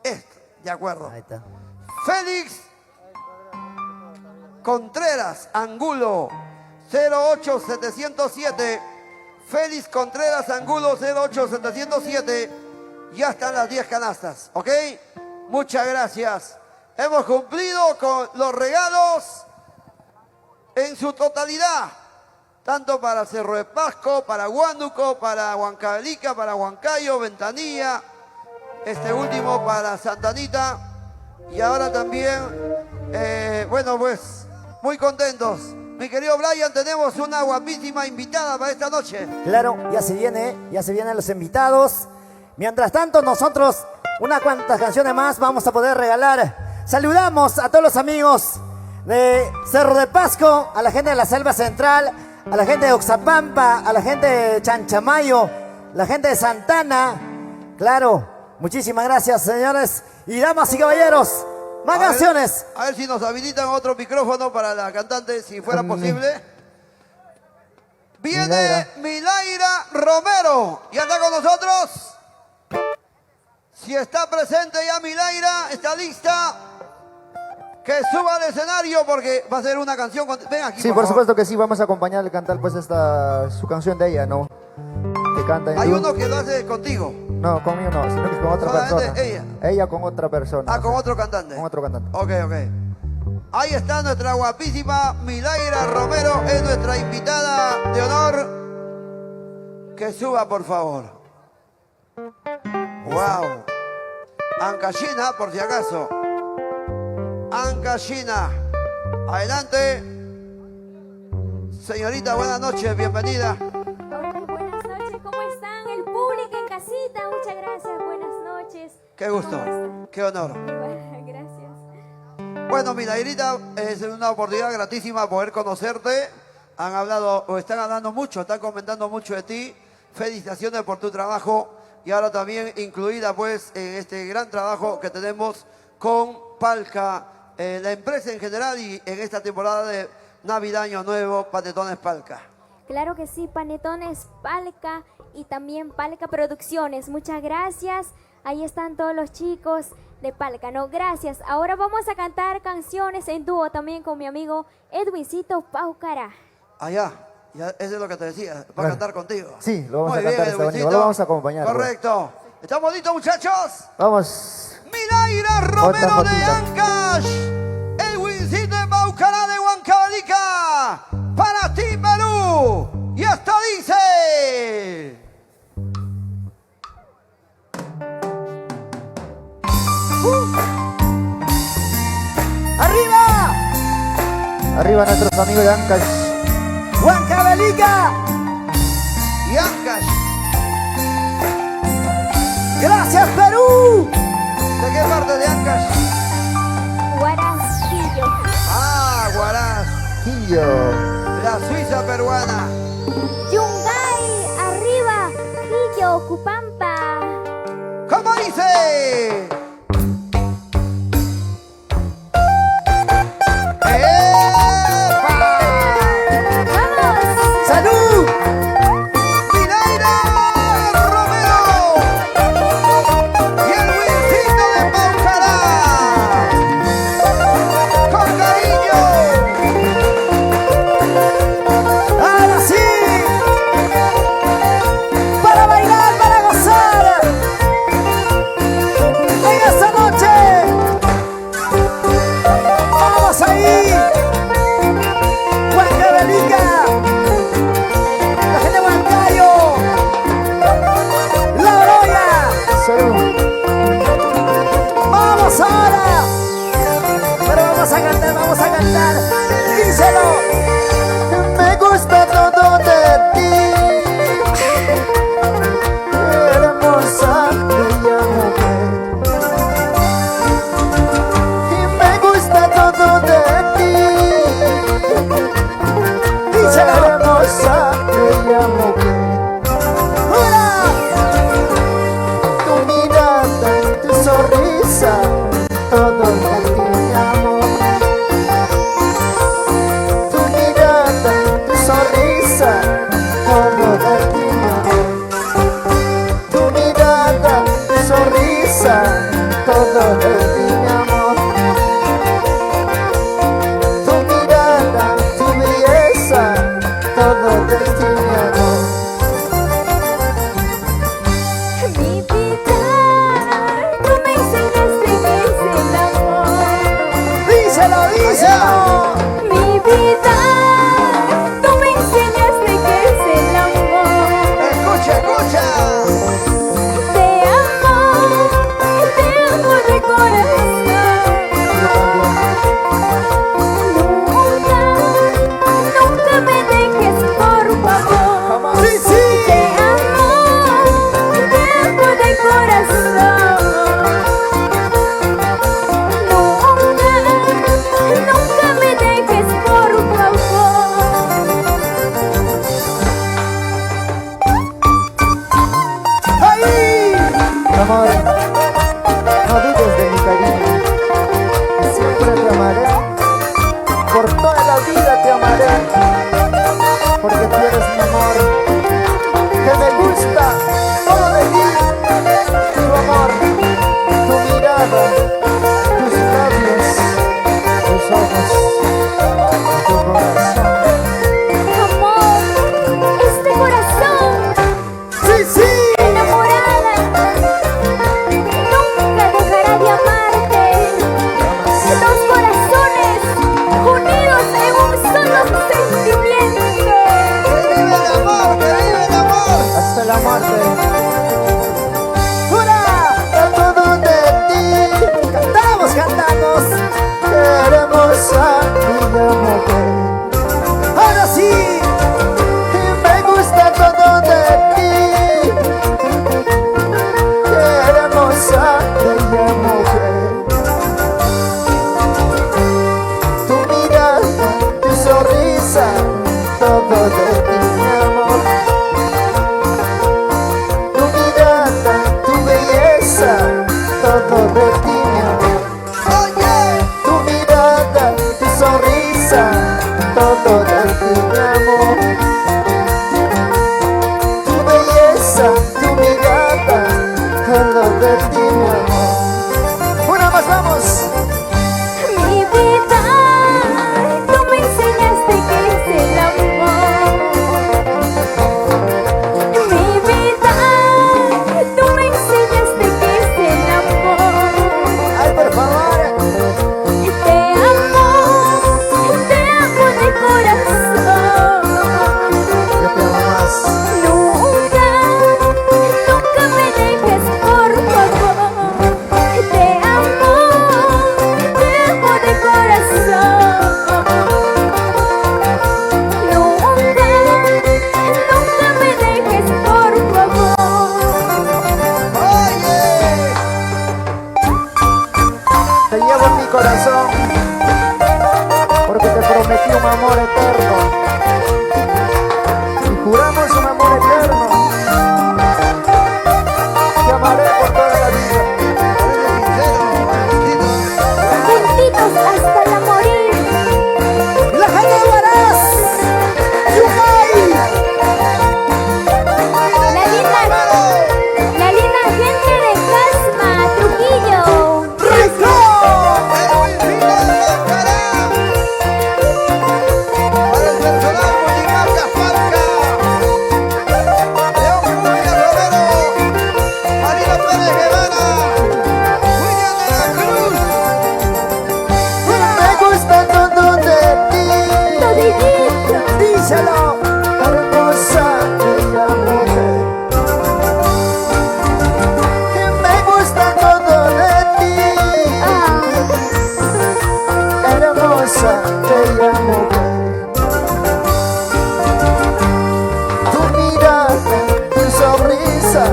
Esto, de acuerdo. Ahí está. Félix Contreras Angulo 08707. Félix Contreras Angulo 08707. Ya están las 10 canastas, ¿ok? Muchas gracias. Hemos cumplido con los regalos en su totalidad. Tanto para Cerro de Pasco, para Huánuco, para Huancavelica, para Huancayo, Ventanilla. Este último para Santa Anita. Y ahora también, bueno, pues, muy contentos. Mi querido Brian, tenemos una guapísima invitada para esta noche. Claro, ya se vienen los invitados. Mientras tanto, nosotros unas cuantas canciones más vamos a poder regalar. Saludamos a todos los amigos de Cerro de Pasco, a la gente de la Selva Central, a la gente de Oxapampa, a la gente de Chanchamayo, la gente de Santana. Claro, muchísimas gracias, señores y damas y caballeros. Más canciones. A ver si nos habilitan otro micrófono para la cantante, si fuera posible. Viene Milaira Romero. ¿Ya está con nosotros? Si está presente ya Milaira, está lista. Que suba al escenario porque va a ser una canción. Ven aquí, Sí, por supuesto que sí, vamos a acompañarle a cantar pues su canción de ella, ¿no? Que canta en Hay dúo. uno que lo hace contigo. No, conmigo no, sino que es con otra Solamente persona. ella. Ella con otra persona. Ah, con otro cantante. Con otro cantante. Ok. Ahí está nuestra guapísima Milaira Romero, es nuestra invitada de honor. Que suba, por favor. Wow. Ancashina, por si acaso. Ancashina. Adelante. Señorita, buenas noches, bienvenida. Hola, buenas noches, ¿cómo están? El público en casita, muchas gracias, buenas noches. Qué gusto, ¿Cómo están? qué honor. Gracias. Bueno, Milairita, es una oportunidad gratísima poder conocerte. Han hablado, o están hablando mucho, están comentando mucho de ti. Felicitaciones por tu trabajo y ahora también incluida pues en este gran trabajo que tenemos con Palca, la empresa en general y en esta temporada de Navidad, Año Nuevo, Panetones Palca. Claro que sí, Panetones Palca y también Palca Producciones, muchas gracias. Ahí están todos los chicos de Palca, no, gracias. Ahora vamos a cantar canciones en dúo también con mi amigo Edwincito Paucará. Allá, ya, eso es lo que te decía, va a Claro. cantar contigo. Sí, lo vamos Muy a cantar bien, esta bonito. Edwincito. Lo vamos a acompañar. Correcto. ¿Estamos listos, muchachos? Vamos. Milaira Romero Otra de jotita. Ancash, Edwincito de Paucará de Huancavelica. Para ti, Arriba nuestros amigos de Ancash. Huancavelica. Y Ancash. Gracias, Perú. ¿De qué parte de Ancash? Guarasquillo. Ah, Huaraz. Quillo. La Suiza peruana. Yungay, arriba. Quillo, Cupampa. ¿Cómo dice? ¡Vamos! ¡Salud! Minaira Romero y el Wincito de Paucará. Con cariño. Ahora sí. Para bailar, para gozar. En esta noche. Vamos ahí. Huancavelica. La gente de Huancayo. La Oroya. Salud. Vamos ahora. Pero vamos a cantar, vamos a cantar. Díselo. Me gusta todo de ti. Hermosa, bella mujer. Y me gusta todo de ti. Díselo. Hermosa, bella mujer. ¡Hurra! Tu mirada, tu sonrisa, todo de ti, mi amor. Tu mirada, tu sonrisa, todo de ti, mi amor. Tu mirada, tu sonrisa, todo de ti, mi amor. Tu mirada, tu belleza, todo de ti, mi amor. Mi vida, tú me enseñaste que es el amor. Díselo, díselo. Mi vida, tú me enseñaste que es el amor. Escucha, escucha. Te amo de corazón. Nunca me dejes, por favor. Sí, sí. Te amo de corazón. Nunca me dejes, por favor. Ahí. Amor, no dudes de mi cariño, siempre te amaré, por toda la vida te amaré, porque tú eres mi amor, que me gusta todo de ti, tu amor, tu mirada, tus labios, tus ojos, tu corazón. Amor, este corazón Sí, sí. enamorada nunca dejará de amarte. Dos corazones unidos en un solo sentimiento. Que vive el amor, que vive el amor. Hasta la muerte, ¡Hurra! todo de ti, Cantamos, cantamos. hermosa, bella mujer. Ahora sí. Me gusta todo de ti, qué hermosa, bella mujer. Tu mirada, tu sonrisa, todo de ti, mi amor. Tu mirada, tu belleza, todo de ti, mi amor. Oye. Tu mirada, tu sonrisa, todo de ti, mi amor. Tu belleza, tu mirada, todo de ti, mi amor. Una más, vamos. Mi vida, tú me enseñaste que es el amor. Mi vida, tú me enseñaste que es el amor. Ay, por favor. Te amo de corazón. ti un amor eterno. Y juramos un amor eterno. Te amaré por toda la vida. Juntitos hasta la morir. La gente de Huaraz, Yungay. La linda gente de Casma, Trujillo. ¡Rico! Para el personal Multimarcas Palca, León Julia Romero, Marina Pérez Guevara, William de la Cruz. Me gusta todo de ti. Toditito. Díselo. Hermosa, bella mujer. Me gusta todo de ti. Hermosa, bella mujer. Tu mirada, tu sonrisa,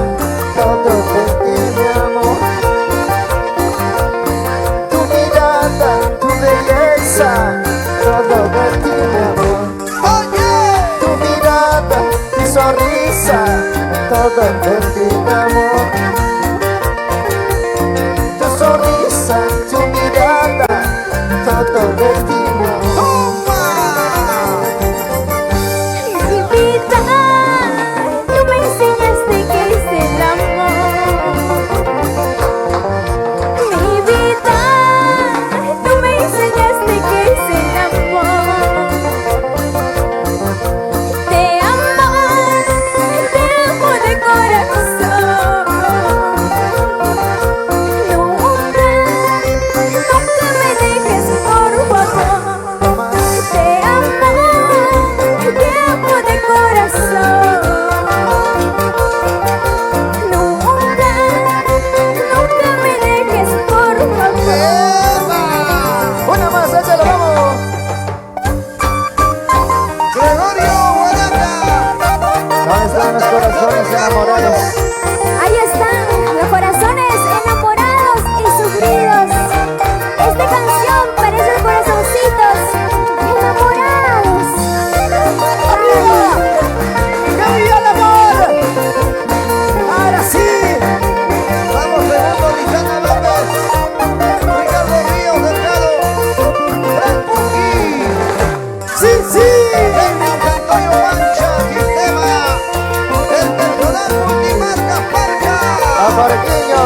todo de ti, mi amor. Tu mirada, tu belleza, todo de ti, mi amor. Tu mirada, tu sonrisa, todo de ti, mi amor. Tu sonrisa, tu mirada, todo de ti, mi amor. Mi vida, tú me enseñaste que es el amor. Mi vida, tú me enseñaste que es el amor. Te amo de corazón. Nunca, nunca me dejes, por favor. Te amo de corazón. Nunca, nunca me dejes, por favor. Una más, échalo, vamos. Gregorio Guaraca. ¿Dónde están los corazones enamorados? Ahí están los corazones enamorados y sufridos. Esta canción para esos corazoncitos enamorados. ¡Arriba! ¡Que viva el amor! Ahora sí. Vamos segundo, Lisandro López, Ricardo Ríos Delgado, Frank Punky, Sí, sí. Henry Antonio Mancha, Sistema, el personal Multimarcas Palca. Aparquiño.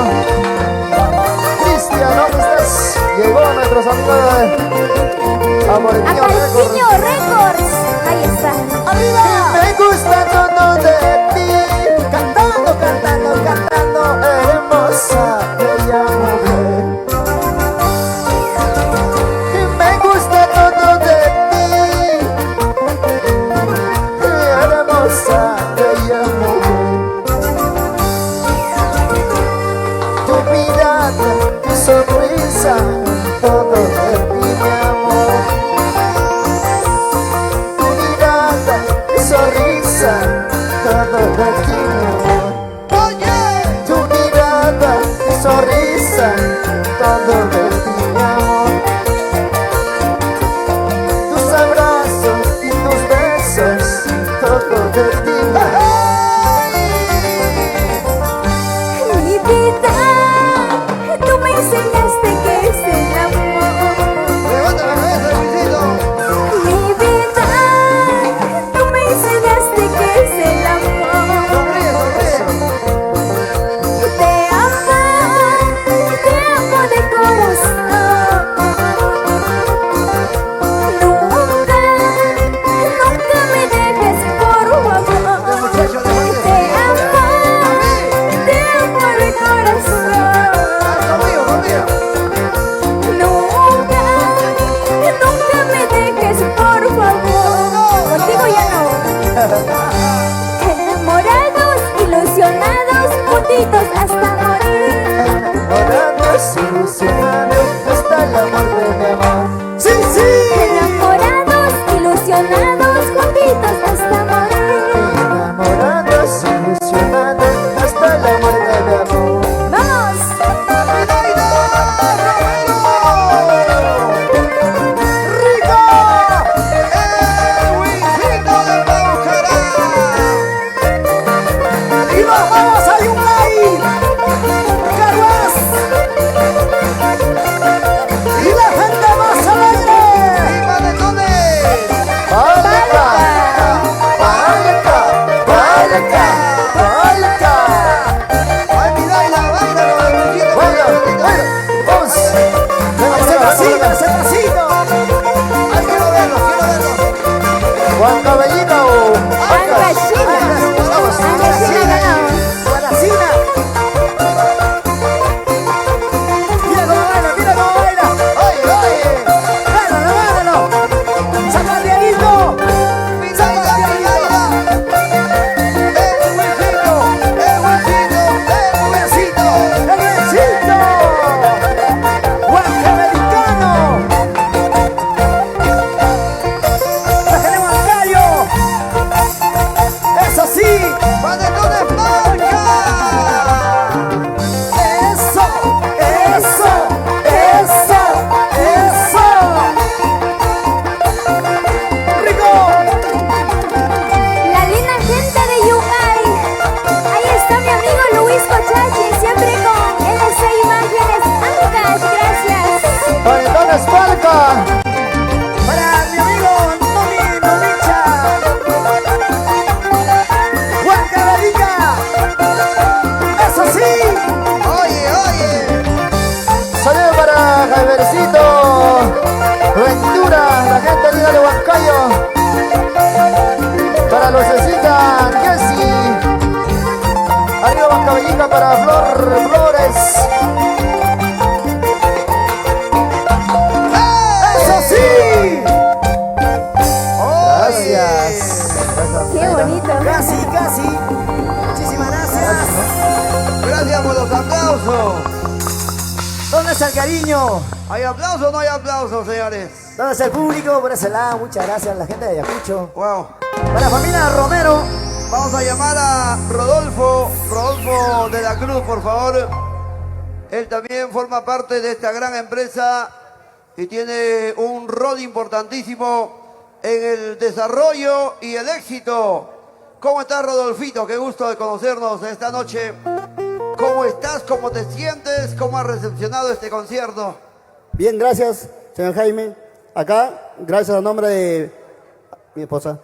Cristian, ¿dónde estás? Llegó nuestros amigos de Aparquiño Apareciño Records. Records. Ahí está. ¡Arriba! Me gusta todo de ti. Cantando, cantando, cantando. Hermosa, bella mujer. Me gusta todo de ti. Hermosa, bella mujer. Tu mirada, tu sonrisa, todo de ti, mi amor. Tu mirada, tu sonrisa, todo de ti, mi amor. Tu mirada, tu sonrisa, todo de ti, mi amor. Tus abrazos y tus besos, todo de ti, mi amor. Mi vida, tú me enseñaste que es el amor. Levanta la cabeza, Luisito. Mi vida, tú me enseñaste que es el amor. Sonríe, sonríe. Te amo de corazón. Nunca, nunca me dejes, por favor. Muchacho, levante. Te amo de corazón. Conmigo, conmigo. Nunca, nunca me dejes, por favor. Contigo ya no. Enamorados, ilusionados, juntitos hasta morir. Enamorados, ilusionados, hasta la muerte, mi amor. Sí, sí. Enamorados, ilusionados, juntitos hasta morir. Enamorados, ilusionados, hasta la muerte, mi amor. ¡Vamos! ¡Rico! Huancavelica o Angachina. Angachina ganamos. Guaracina. Mira cómo baila, mira cómo baila. Oye, oye. Báilalo, báilalo. Saca el Dieguito. Saca el Dieguito. El besito. Huancabelicano. Bájale Huancayo. Eso sí. ¡Panetones Palca! Eso, eso, eso, eso. Rico. La linda gente de Yungay. Ahí está mi amigo Luis Cochachi, siempre con LC Imágenes Ancash. Gracias. Panetones Palca. Para mi amigo Nomi Nomicha. Huancavelica. Eso sí. Oye, oye. Saludos para Jaibercito Ventura, la gente linda de Huancayo. Para Lucecita Jessy. Arriba Huancavelica para Flores. Eso sí. Gracias. Qué bonito. Casi, casi. Muchísimas gracias. Gracias por los aplausos. ¿Dónde está el cariño? ¿Hay aplausos o no hay aplausos, señores? ¿Dónde está el público? Por ese lado, muchas gracias a la gente de Ayacucho. Wow. Para la familia Romero. Vamos a llamar a Rodolfo de la Cruz, por favor. Él también forma parte de esta gran empresa y tiene un rol importantísimo en el desarrollo y el éxito. ¿Cómo estás, Rodolfito? Qué gusto de conocernos esta noche. ¿Cómo estás? ¿Cómo te sientes? ¿Cómo has recepcionado este concierto? Bien, gracias, señor Jaime. Acá, gracias a nombre de mi esposa,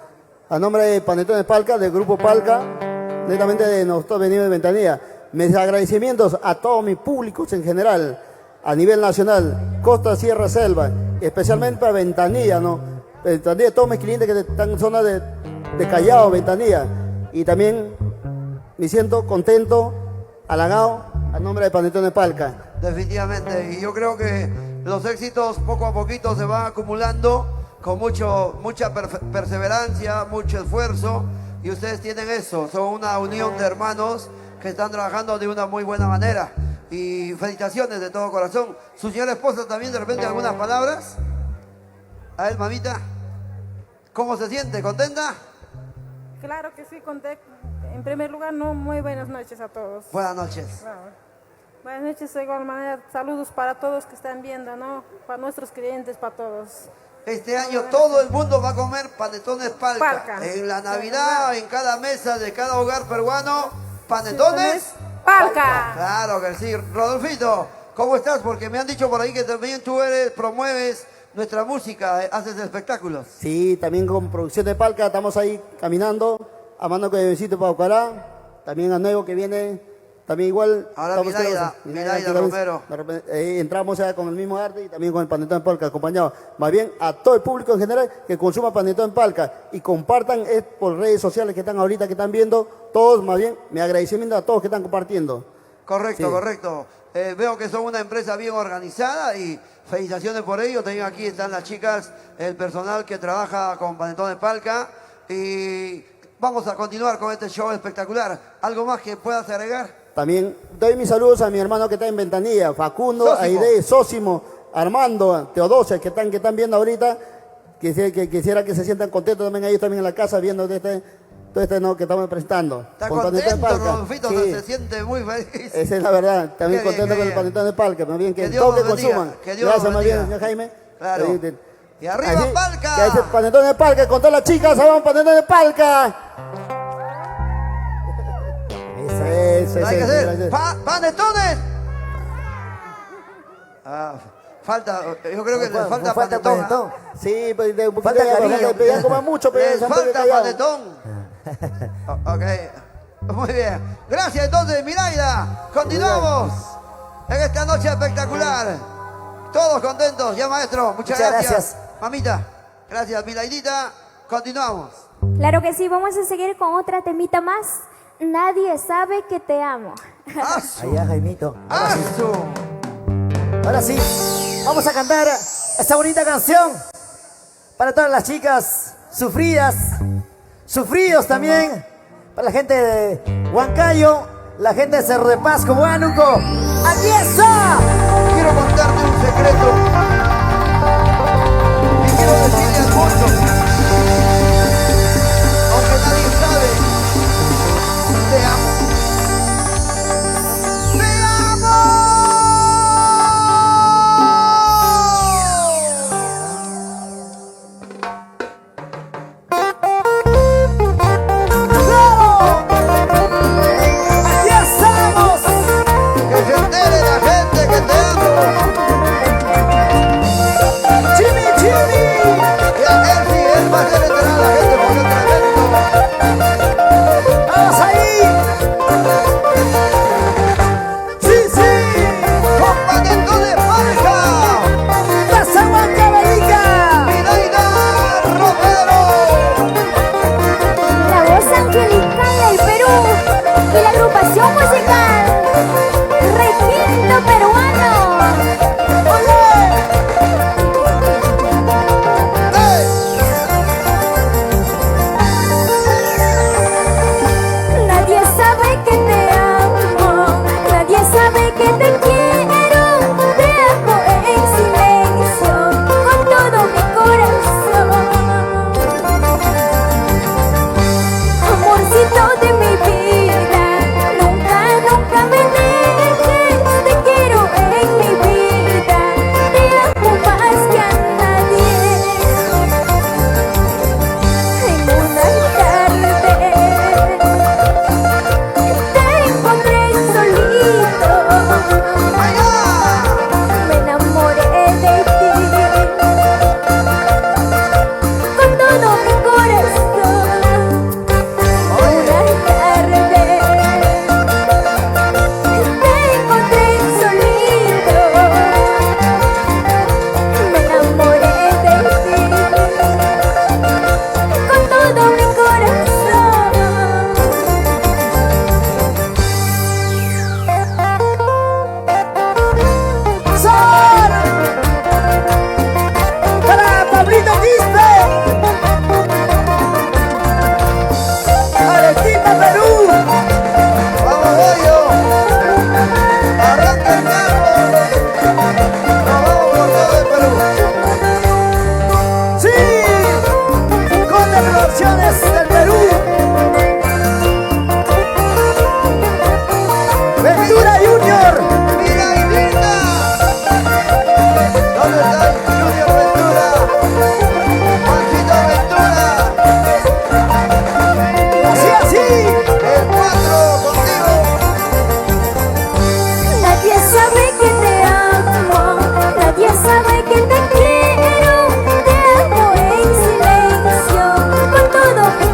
a nombre de Panetones Palca, del Grupo Palca, netamente de nosotros venimos de Ventanilla. Mis agradecimientos a todos mis públicos en general, a nivel nacional, Costa, Sierra, Selva, especialmente para Ventanilla, ¿no? Ventanilla, todos mis clientes que están en zona de Callao, Ventanilla. Y también me siento contento, halagado, a nombre de Panetones Palca. Definitivamente, y yo creo que los éxitos poco a poquito se van acumulando con mucha perseverancia, mucho esfuerzo, y ustedes tienen eso, son una unión de hermanos que están trabajando de una muy buena manera. Y felicitaciones de todo corazón. ¿Su señora esposa también de repente algunas palabras? A ver, mamita, ¿cómo se siente? ¿Contenta? Claro que sí, conté. En primer lugar, no, muy buenas noches a todos. Buenas noches. Buenas noches, de igual manera, saludos para todos que están viendo, ¿no? Para nuestros clientes, para todos. Este año todo el mundo va a comer panetones Palca. Palca. En la Navidad, en cada mesa de cada hogar peruano, panetones Palca. Claro que sí. Rodolfito, ¿cómo estás? Porque me han dicho por ahí que también tú promueves nuestra música, haces espectáculos. Sí, también con producción de Palca estamos ahí caminando, amando con el besito para Ocará, también a nuevo que viene, también igual. Ahora estamos Minaida todos, Romero. entramos ya con el mismo arte y también con el panetón en Palca, acompañado. Más bien a todo el público en general que consuma panetón en Palca y compartan por redes sociales que están ahorita, que están viendo, todos, más bien, mi agradecimiento a todos que están compartiendo. Correcto, Sí. correcto. Veo que son una empresa bien organizada y felicitaciones por ello. También aquí están las chicas, el personal que trabaja con Panetones Palca. Y vamos a continuar con este show espectacular. ¿Algo más que puedas agregar? También doy mis saludos a mi hermano que está en Ventanilla, Facundo, Sósimo. Aide, Sósimo, Armando, Teodosia, que están viendo ahorita. Que quisiera que se sientan contentos también ellos también en la casa viendo todo este no, que estamos presentando. Está Con Panetón de contento, Palca. Rodolfito, Sí, se siente muy feliz. esa es la verdad. También Qué bien, contento qué con el bien. Panetón de Palca. Más bien que Que Dios todos que los bendiga, consuman. que Dios Gracias, los más bien, bendiga. señor Jaime. Claro. Ahí, Y arriba, así, Palca. Que ese Panetón de Palca, con todas las chicas, vamos Panetón de Palca. Eso, Hay que hacer gracias. panetones. Yo creo que les falta panetón. ¿Ah? Sí, pues de un poquito Falta ya, cariño. ya coman mucho, pero Les se han podido falta callar. panetón. Ok, muy bien. Gracias entonces, Miraida. Continuamos en esta noche espectacular. Todos contentos, ya maestro. Muchas Muchas gracias. gracias. Mamita, gracias, Miraidita. Continuamos. Claro que sí, vamos a seguir con otra temita más. Nadie sabe que te amo. Allá, Jaimito. ¡Asu! Ahora sí, vamos a cantar esta bonita canción para todas las chicas sufridas, sufridos también, para la gente de Huancayo, la gente de Cerro de Pasco, Huánuco. ¡Aquí está! Quiero contarte un secreto y quiero decirle al mundo, aunque nadie sabe, te amo. ¡Te amo! ¡Aquí estamos! Que se entere la gente que te amo. ¡Chimi, chimi! Y a él sí, él va a hacer enterar a la gente porque es tremendo. ¡Vamos ahí! ¡Sí, sí! ¡Con Panetones Palca! ¡Pasa Huancavelica! ¡Minaida Romero! La voz angelical del Perú y la agrupación musical Requinto Peruano. Nadie sabe que te amo, nadie sabe que te quiero. Te amo en silencio con todo mi corazón. Amorcito de mi vida, nunca, nunca me dejes. Te quiero en mi vida, te amo más que a nadie. En una tarde te encontré solito, me enamoré de ti con todo mi corazón. Una tarde te encontré solito, me enamoré de ti con todo mi corazón. ¡Sol! ¡Para Pablito Quispe! ¡Arequipa, Perú! ¡Vamos, Goyo! ¡Arranca el carro! ¡Nos vamos por todo el Perú! ¡Sí! Conde Producciones del Perú. ¡Ventura Junior! ¡Mira y linda! ¿Dónde está Junior Ventura? ¡Juancito Ventura! ¡Así, así! ¡El 4 contigo! Nadie sabe que te amo, nadie sabe que te quiero. Te amo en silencio con todo mi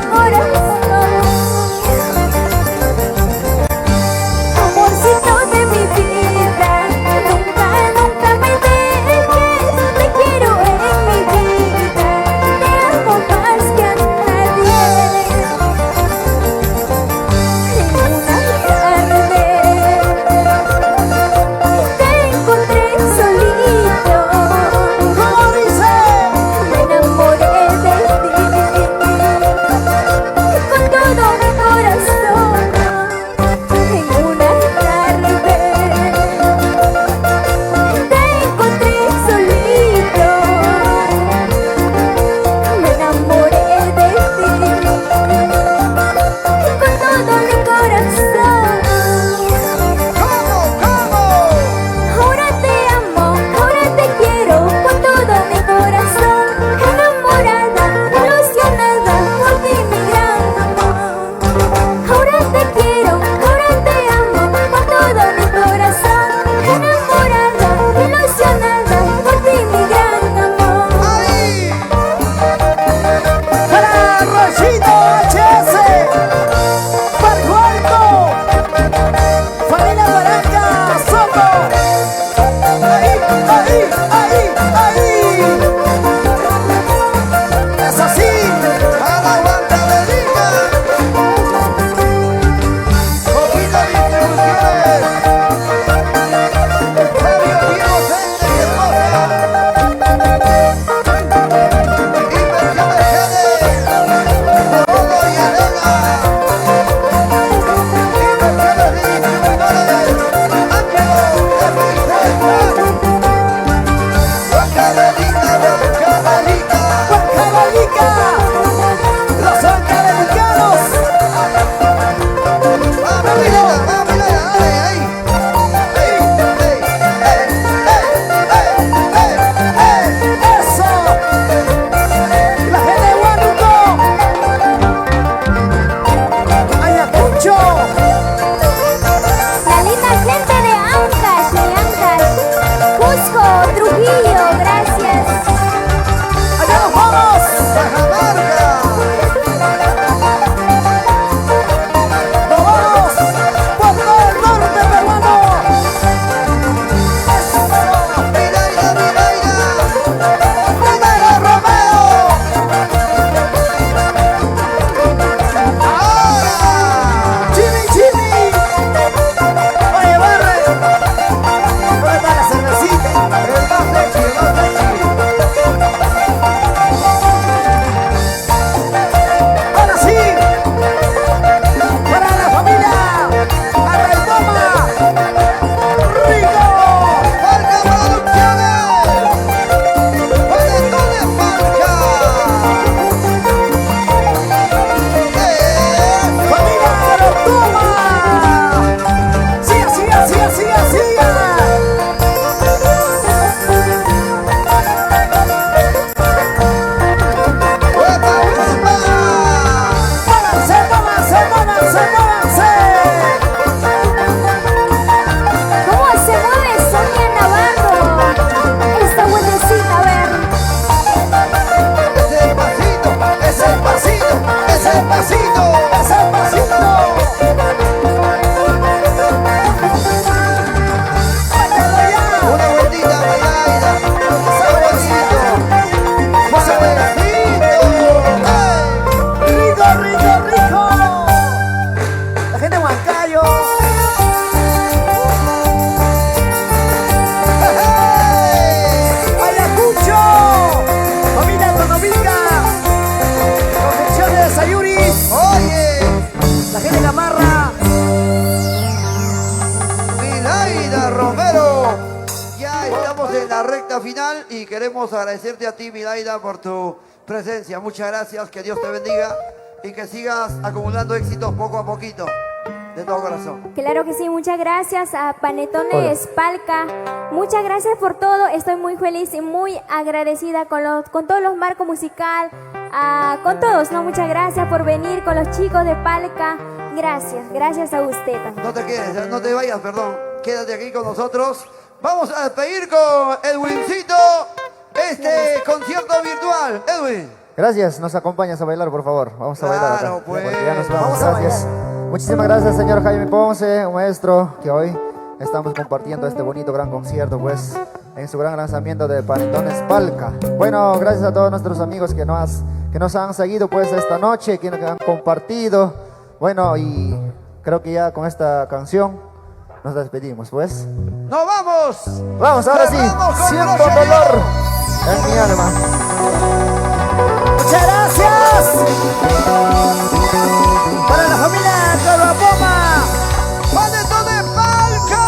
queremos agradecerte a ti, Milaida, por tu presencia. Muchas gracias, que Dios te bendiga y que sigas acumulando éxitos poco a poquito, de todo corazón. Claro que sí, muchas gracias a Panetones Palca. Muchas gracias por todo. Estoy muy feliz y muy agradecida con todos los marcos musical, con todos, ¿no? Muchas gracias por venir con los chicos de Palca. Gracias a usted también. No te quedes, no te vayas, perdón. Quédate aquí con nosotros. Vamos a despedir con Edwincito este concierto virtual. Edwin. Gracias, nos acompañas a bailar, por favor. Vamos a bailar acá. Claro, pues. Porque ya nos vamos. Vamos a Gracias. Muchísimas gracias, señor Jaime Ponce, un maestro, que hoy estamos compartiendo este bonito gran concierto, pues, en su gran lanzamiento de Panetones Palca. Bueno, gracias a todos nuestros amigos que nos han seguido, pues, esta noche, que han compartido. Bueno, y creo que ya con esta canción nos despedimos, pues. ¡Nos vamos! Vamos, ahora sí. Cerramos con Siento broche de dolor oro. en mi alma. Muchas gracias para la familia Corvapoma. ¡Panetones Palca!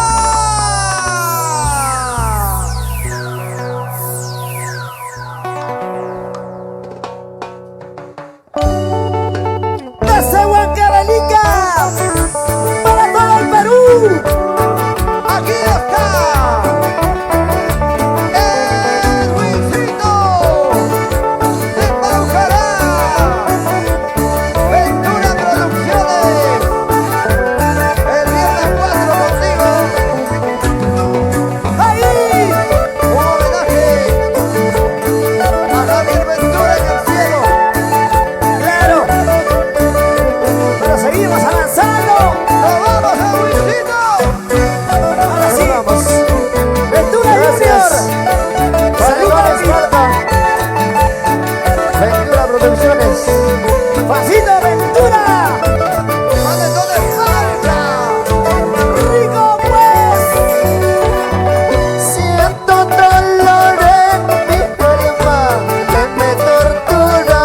Desde Huancavelica para todo el Perú. Aquí está Edwincito de Paucará, Ventura Producciones, el viernes 4 contigo. ¡Ahí! Un homenaje a Javier Ventura en el cielo. ¡Claro! Pero seguimos avanzando. ¡Nos vamos, Edwincito! Ahora sí. Vamos. Ventura Junior. Panetones Palca. Ventura Producciones. Juancito Ventura. ¡Panetones Palca! Rico pues. Siento dolor en mi alma que me tortura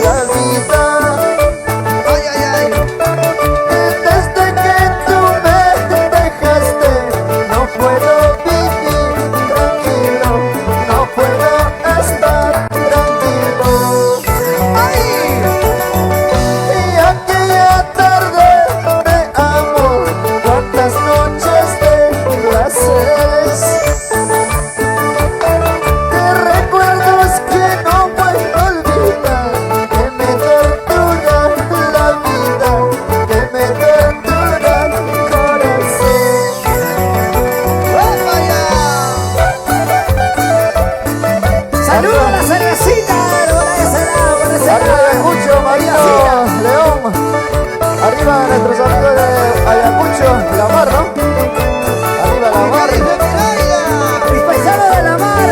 la vida. ¡Ay, ay, ay! Desde que tú me dejaste no puedo vivir tranquilo, no puedo estar tranquilo. ¡Ay! Y aquella tarde de amor, cuántas noches de placeres, de recuerdos que no puedo olvidar, que me torturan la vida, que me torturan el corazón. ¡Vamos allá! Saludos a la cervecita. Por ese lado, por ese Arriba lado. Ayacucho, Marino, León. Arriba nuestros amigos de Ayacucho, La Mar, ¿no? Arriba La Mar. ¡Dice Milaida! Mis paisanos de la mar.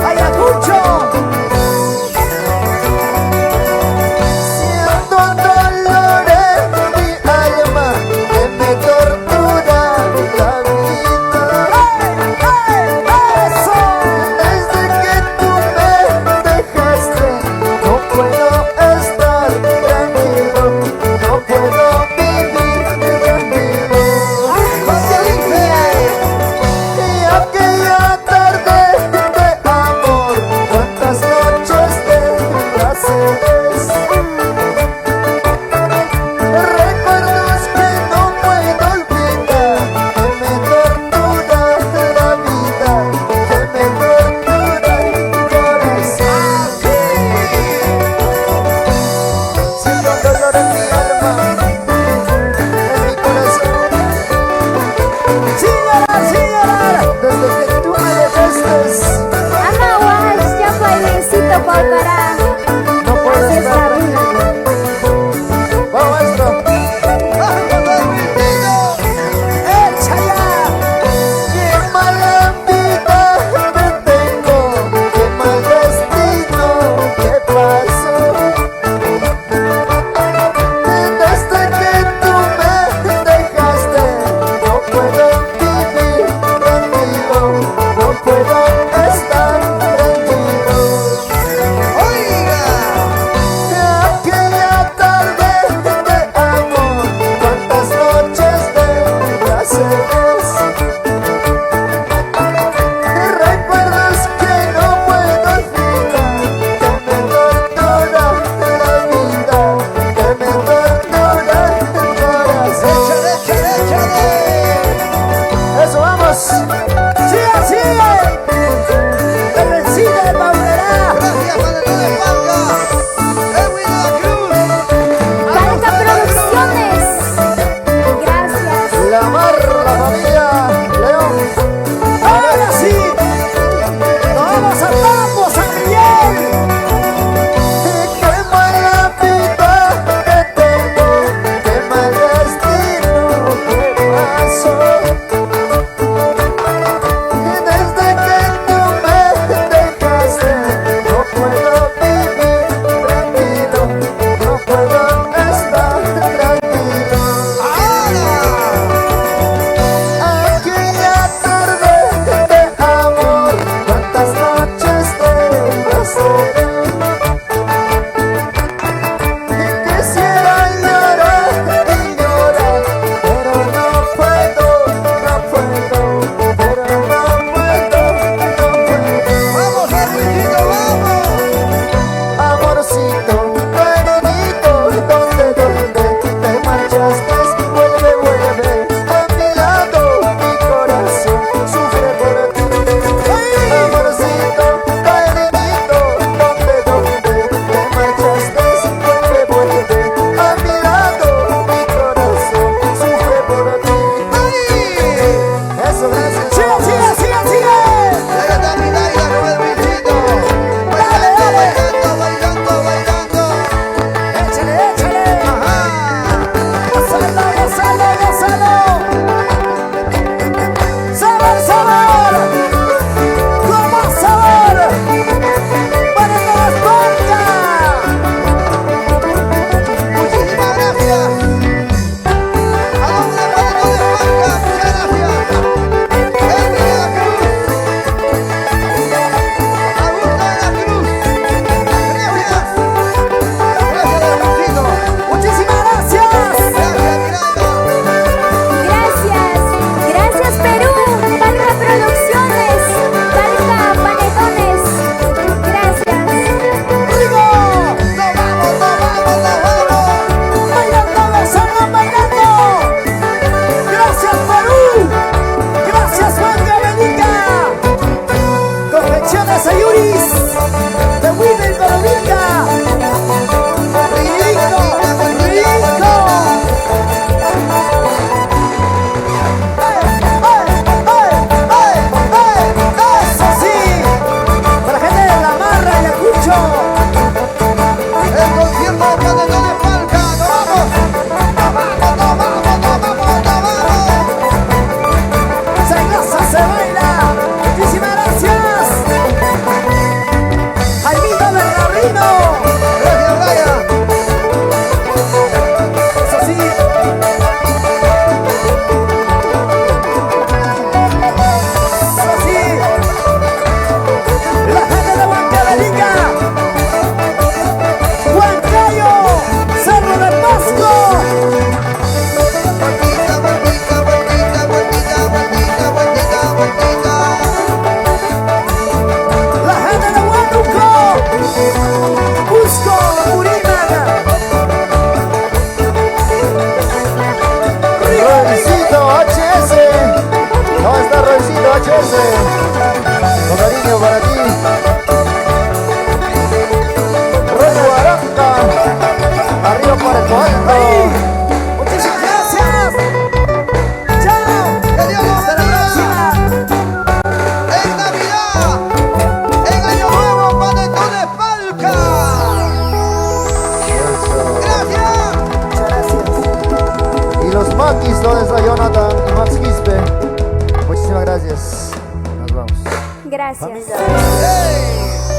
Ayacucho. Siento dolor en mi alma que me tortura la vida. ¡Eso! Desde que tú me dejaste no puedo estar tranquilo, no puedo vivir tranquilo. Y aquella tarde de amor, cuántas noches de placeres, recuerdos que no puedo olvidar, que me tortura la vida, que me tortura el corazón. Siento dolor en mi alma, en mi corazón. Sin llorar, sin llorar. Desde que tú me dejaste Amaguas, ya fue Edwincito Paucará. no puedo Panetones Palca. ¡Nos vamos! ¡Nos vamos, nos vamos, nos vamos, nos vamos! Se goza, se baila. Muchísimas gracias. Jaimito del Garrino. Gracias, Brian. Eso sí. Eso sí. La gente de Huancavelica. Huancayo. Cerro de Pasco. Vueltita, vueltita, vueltita, vueltita, vueltita, vueltita, vueltita. La gente de Huánuco. Cusco, Purímac. Roycito HS. ¿Dónde está Roycito HS? Con cariño para ti. Roy Guaranda. Arriba para el alto. Muchísimas gracias. Chao. Que Dios nos Hasta la bendiga. próxima. En Navidad, en Año Nuevo, Panetones Palca. Gracias. Muchas gracias. Y los Maquis, ¿dónde está Jonathan y Max Quispe? Muchísimas gracias. Nos vamos. Gracias. Familia. Hey.